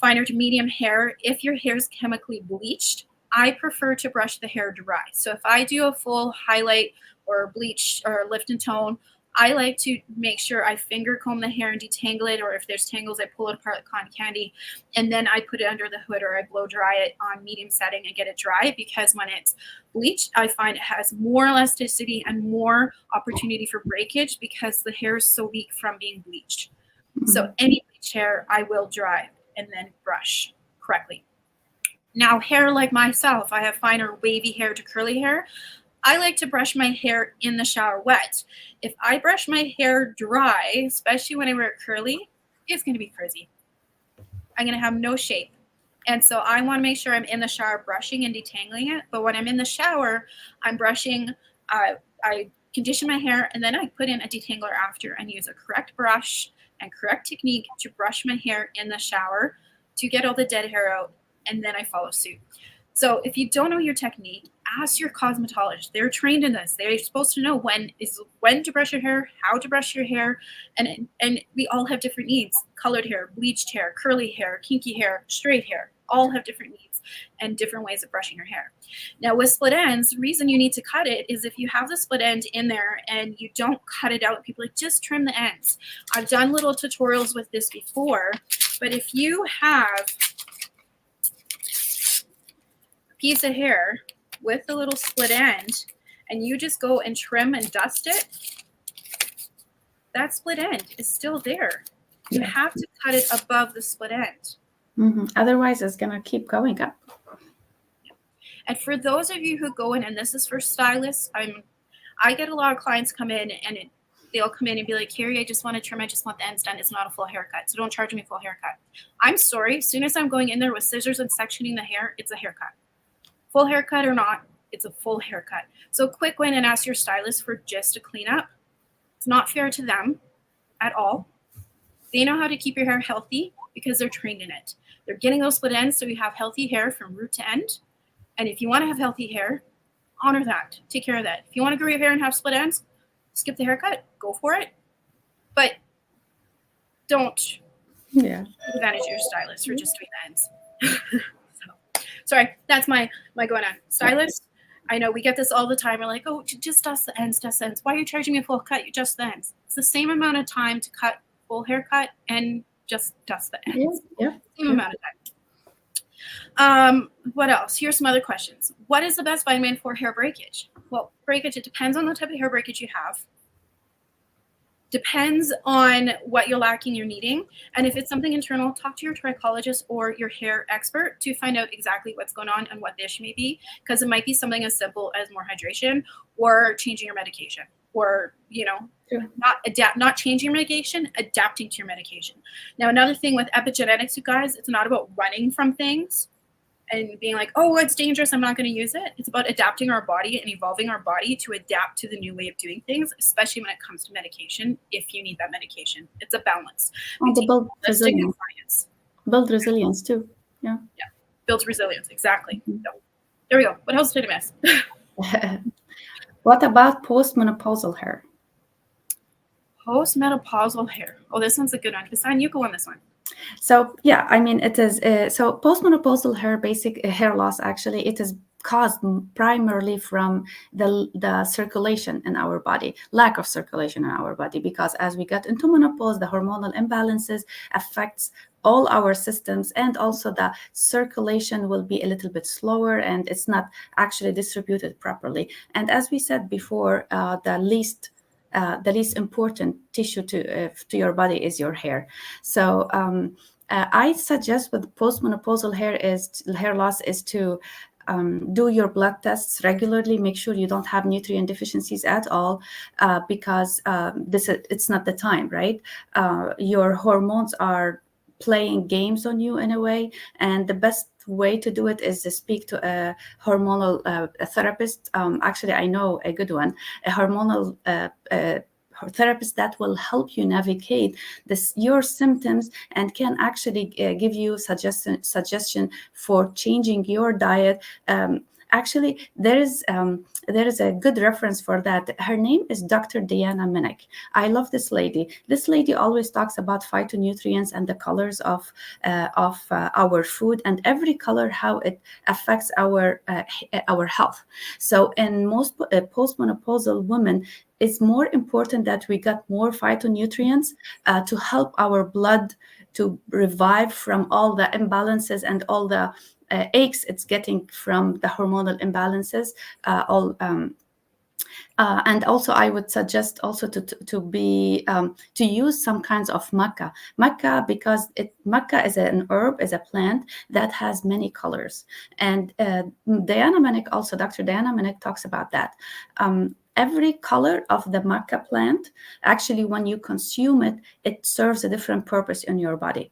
finer to medium hair, if your hair is chemically bleached, I prefer to brush the hair dry. So if I do a full highlight or bleach or lift and tone, I like to make sure I finger comb the hair and detangle it, or if there's tangles, I pull it apart like cotton candy, and then I put it under the hood or I blow dry it on medium setting and get it dry, because when it's bleached, I find it has more elasticity and more opportunity for breakage because the hair is so weak from being bleached. So any bleached hair, I will dry and then brush correctly. Now, hair like myself, I have finer wavy hair to curly hair. I like to brush my hair in the shower wet. If I brush my hair dry, especially when I wear it curly, it's going to be frizzy. I'm going to have no shape. And so I want to make sure I'm in the shower brushing and detangling it. But when I'm in the shower, I'm brushing, I condition my hair, and then I put in a detangler after and use a correct brush and correct technique to brush my hair in the shower to get all the dead hair out, and then I follow suit. So if you don't know your technique, ask your cosmetologist. They're trained in this. They're supposed to know when to brush your hair, how to brush your hair, and we all have different needs. Colored hair, bleached hair, curly hair, kinky hair, straight hair, all have different needs and different ways of brushing your hair. Now with split ends, the reason you need to cut it is if you have the split end in there and you don't cut it out, people are like, just trim the ends. I've done little tutorials with this before, but if you have piece of hair with the little split end and you just go and trim and dust it, that split end is still there. You have to cut it above the split end. Otherwise, it's going to keep going up. And for those of you who go in, and this is for stylists, I get a lot of clients come in and they'll come in and be like, Carrie, I just want to trim. I just want the ends done. It's not a full haircut. So don't charge me full haircut. I'm sorry. As soon as I'm going in there with scissors and sectioning the hair, it's a haircut. Full haircut or not, it's a full haircut. So quick win and ask your stylist for just a cleanup. It's not fair to them at all. They know how to keep your hair healthy because they're trained in it. They're getting those split ends so you have healthy hair from root to end. And if you want to have healthy hair, honor that. Take care of that. If you want to grow your hair and have split ends, skip the haircut. Go for it. But don't take advantage of your stylist for just doing the ends. So, sorry, that's my going on. Stylist, I know we get this all the time. We're like, oh, just dust the ends, dust the ends. Why are you charging me a full cut? You just the ends. It's the same amount of time to cut full haircut and just dust the ends. Same amount of time. What else? Here's some other questions. What is the best vitamin for hair breakage? Well, breakage, it depends on the type of hair breakage you have. Depends on what you're lacking, you're needing. And if it's something internal, talk to your trichologist or your hair expert to find out exactly what's going on and what the issue may be. Because it might be something as simple as more hydration or changing your medication. Or, not changing your medication, adapting to your medication. Now, another thing with epigenetics, you guys, it's not about running from things and being like, oh, it's dangerous, I'm not going to use it. It's about adapting our body and evolving our body to adapt to the new way of doing things, especially when it comes to medication, if you need that medication. It's a balance. Build resilience. Build resilience too. Yeah. Build resilience, exactly. So, there we go. What else did I miss? What about postmenopausal hair? Postmenopausal hair. Oh, this one's a good one. Hassan, you go on this one. So it is. So postmenopausal hair, basic hair loss. Actually, it is caused primarily from the circulation in our body, lack of circulation in our body. Because as we get into menopause, the hormonal imbalances affects all our systems, and also the circulation will be a little bit slower, and it's not actually distributed properly. And as we said before, the least important tissue to your body is your hair. So I suggest with postmenopausal hair loss is to do your blood tests regularly. Make sure you don't have nutrient deficiencies at all, because it's not the time, right? Your hormones are playing games on you in a way, and the best way to do it is to speak to a hormonal therapist. Actually, I know a good one, a hormonal therapist that will help you navigate your symptoms and can actually give you suggestion for changing your diet. Actually, there is a good reference for that. Her name is Dr. Diana Minnick. I love this lady. This lady always talks about phytonutrients and the colors of our food, and every color, how it affects our health. So in most postmenopausal women, it's more important that we get more phytonutrients to help our blood to revive from all the imbalances and all the aches it's getting from the hormonal imbalances. And also, I would suggest also to use some kinds of maca, because maca is an herb, is a plant that has many colors. And Diana Minnick, also Dr. Diana Minnick, talks about that. Every color of the maca plant, actually, when you consume it, it serves a different purpose in your body.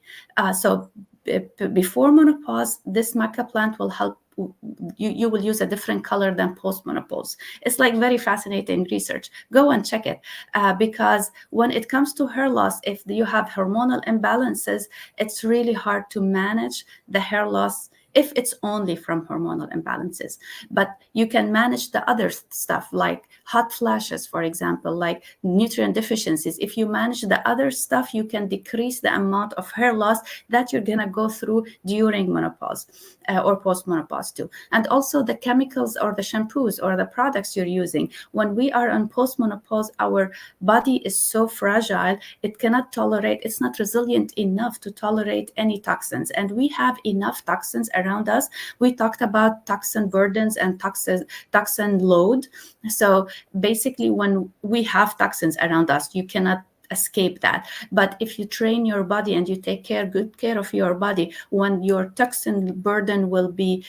So before menopause, this maca plant will help you will use a different color than postmenopause. It's like very fascinating research. Go and check it, because when it comes to hair loss, if you have hormonal imbalances, it's really hard to manage the hair loss if it's only from hormonal imbalances. But you can manage the other stuff like hot flashes, for example, like nutrient deficiencies. If you manage the other stuff, you can decrease the amount of hair loss that you're gonna go through during menopause or postmenopause too. And also the chemicals or the shampoos or the products you're using. When we are on postmenopause, our body is so fragile, it cannot tolerate, it's not resilient enough to tolerate any toxins. And we have enough toxins around us. We talked about toxin burdens and toxin load. So basically, when we have toxins around us, you cannot escape that. But if you train your body and you take good care of your body, when your toxin burden will be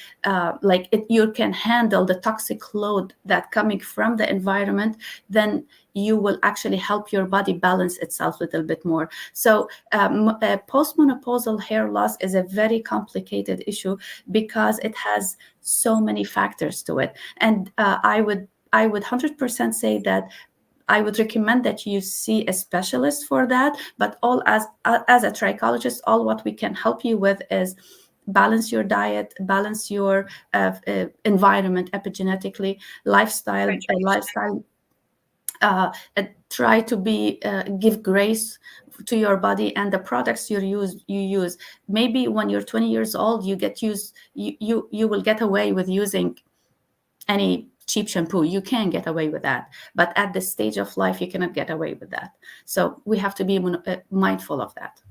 like it, you can handle the toxic load that coming from the environment, then you will actually help your body balance itself a little bit more. So postmenopausal hair loss is a very complicated issue because it has so many factors to it. And I would 100% say that I would recommend that you see a specialist for that. But all as a trichologist, all what we can help you with is balance your diet, balance your environment epigenetically, lifestyle, try to be give grace to your body and the products you use. Maybe when you're 20 years old, you will get away with using any cheap shampoo. You can get away with that, but at this stage of life you cannot get away with that. So we have to be mindful of that.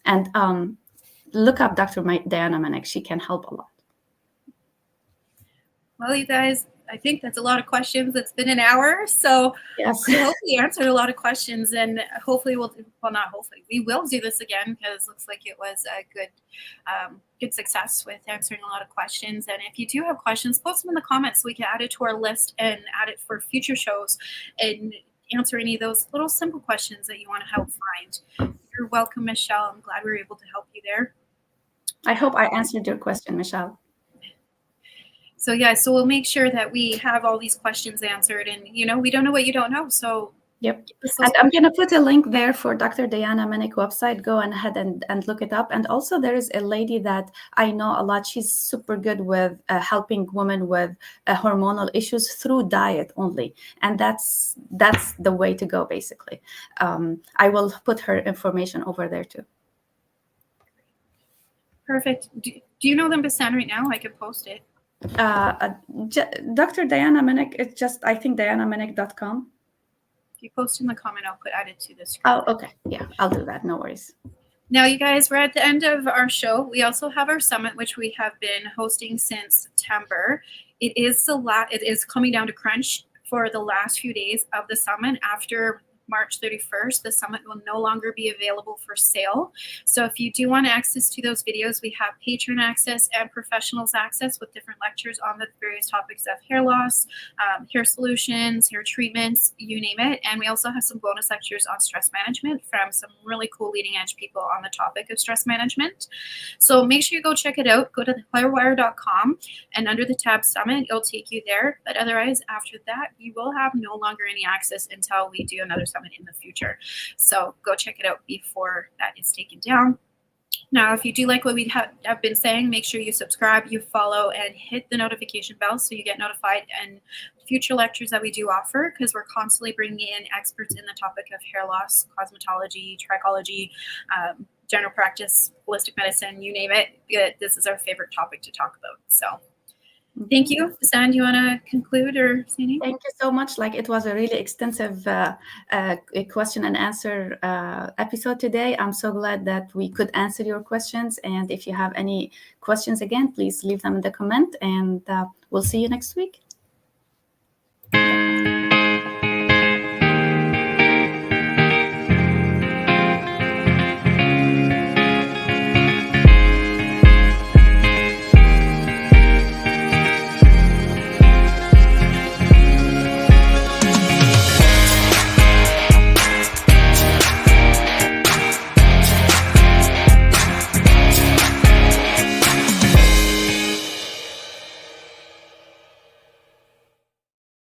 And look up Dr. Diana Manek. She can help a lot. Well, you guys, I think that's a lot of questions. It's been an hour, so yes, I hope we answered a lot of questions, and hopefully not hopefully, we will do this again, because it looks like it was a good success with answering a lot of questions. And if you do have questions, post them in the comments so we can add it to our list and add it for future shows and answer any of those little simple questions that you want to help find. You're welcome, Michelle. I'm glad we were able to help you there. I hope I answered your question, Michelle. So yeah, so we'll make sure that we have all these questions answered, and we don't know what you don't know. So yep. And I'm going to put a link there for Dr. Diana Manek website. Go ahead and look it up. And also there is a lady that I know a lot. She's super good with helping women with hormonal issues through diet only. And that's the way to go, basically. I will put her information over there too. Perfect. Do you know them by sound right now? I could post it. Dr. Diana Manek, it's just, I think, dianamanek.com. If you post in the comment, I'll add it to the screen. Oh, okay. Yeah, I'll do that. No worries. Now, you guys, we're at the end of our show. We also have our summit, which we have been hosting since September. It is coming down to crunch for the last few days of the summit. After March 31st, the summit will no longer be available for sale. So if you do want access to those videos, we have patron access and professionals access with different lectures on the various topics of hair loss, hair solutions, hair treatments, you name it. And we also have some bonus lectures on stress management from some really cool leading edge people on the topic of stress management. So make sure you go check it out. Go to theclearwire.com, and under the tab summit, it'll take you there. But otherwise, after that, you will have no longer any access until we do another summit in the future. So go check it out before that is taken down. Now, if you do like what we have been saying, make sure you subscribe, you follow, and hit the notification bell so you get notified and future lectures that we do offer, because we're constantly bringing in experts in the topic of hair loss, cosmetology, trichology, general practice, holistic medicine, you name it. This is our favorite topic to talk about. So thank you. Hassan, do you want to conclude or say anything? Thank you so much. It was a really extensive question and answer episode today. I'm so glad that we could answer your questions. And if you have any questions, again, please leave them in the comment, and we'll see you next week.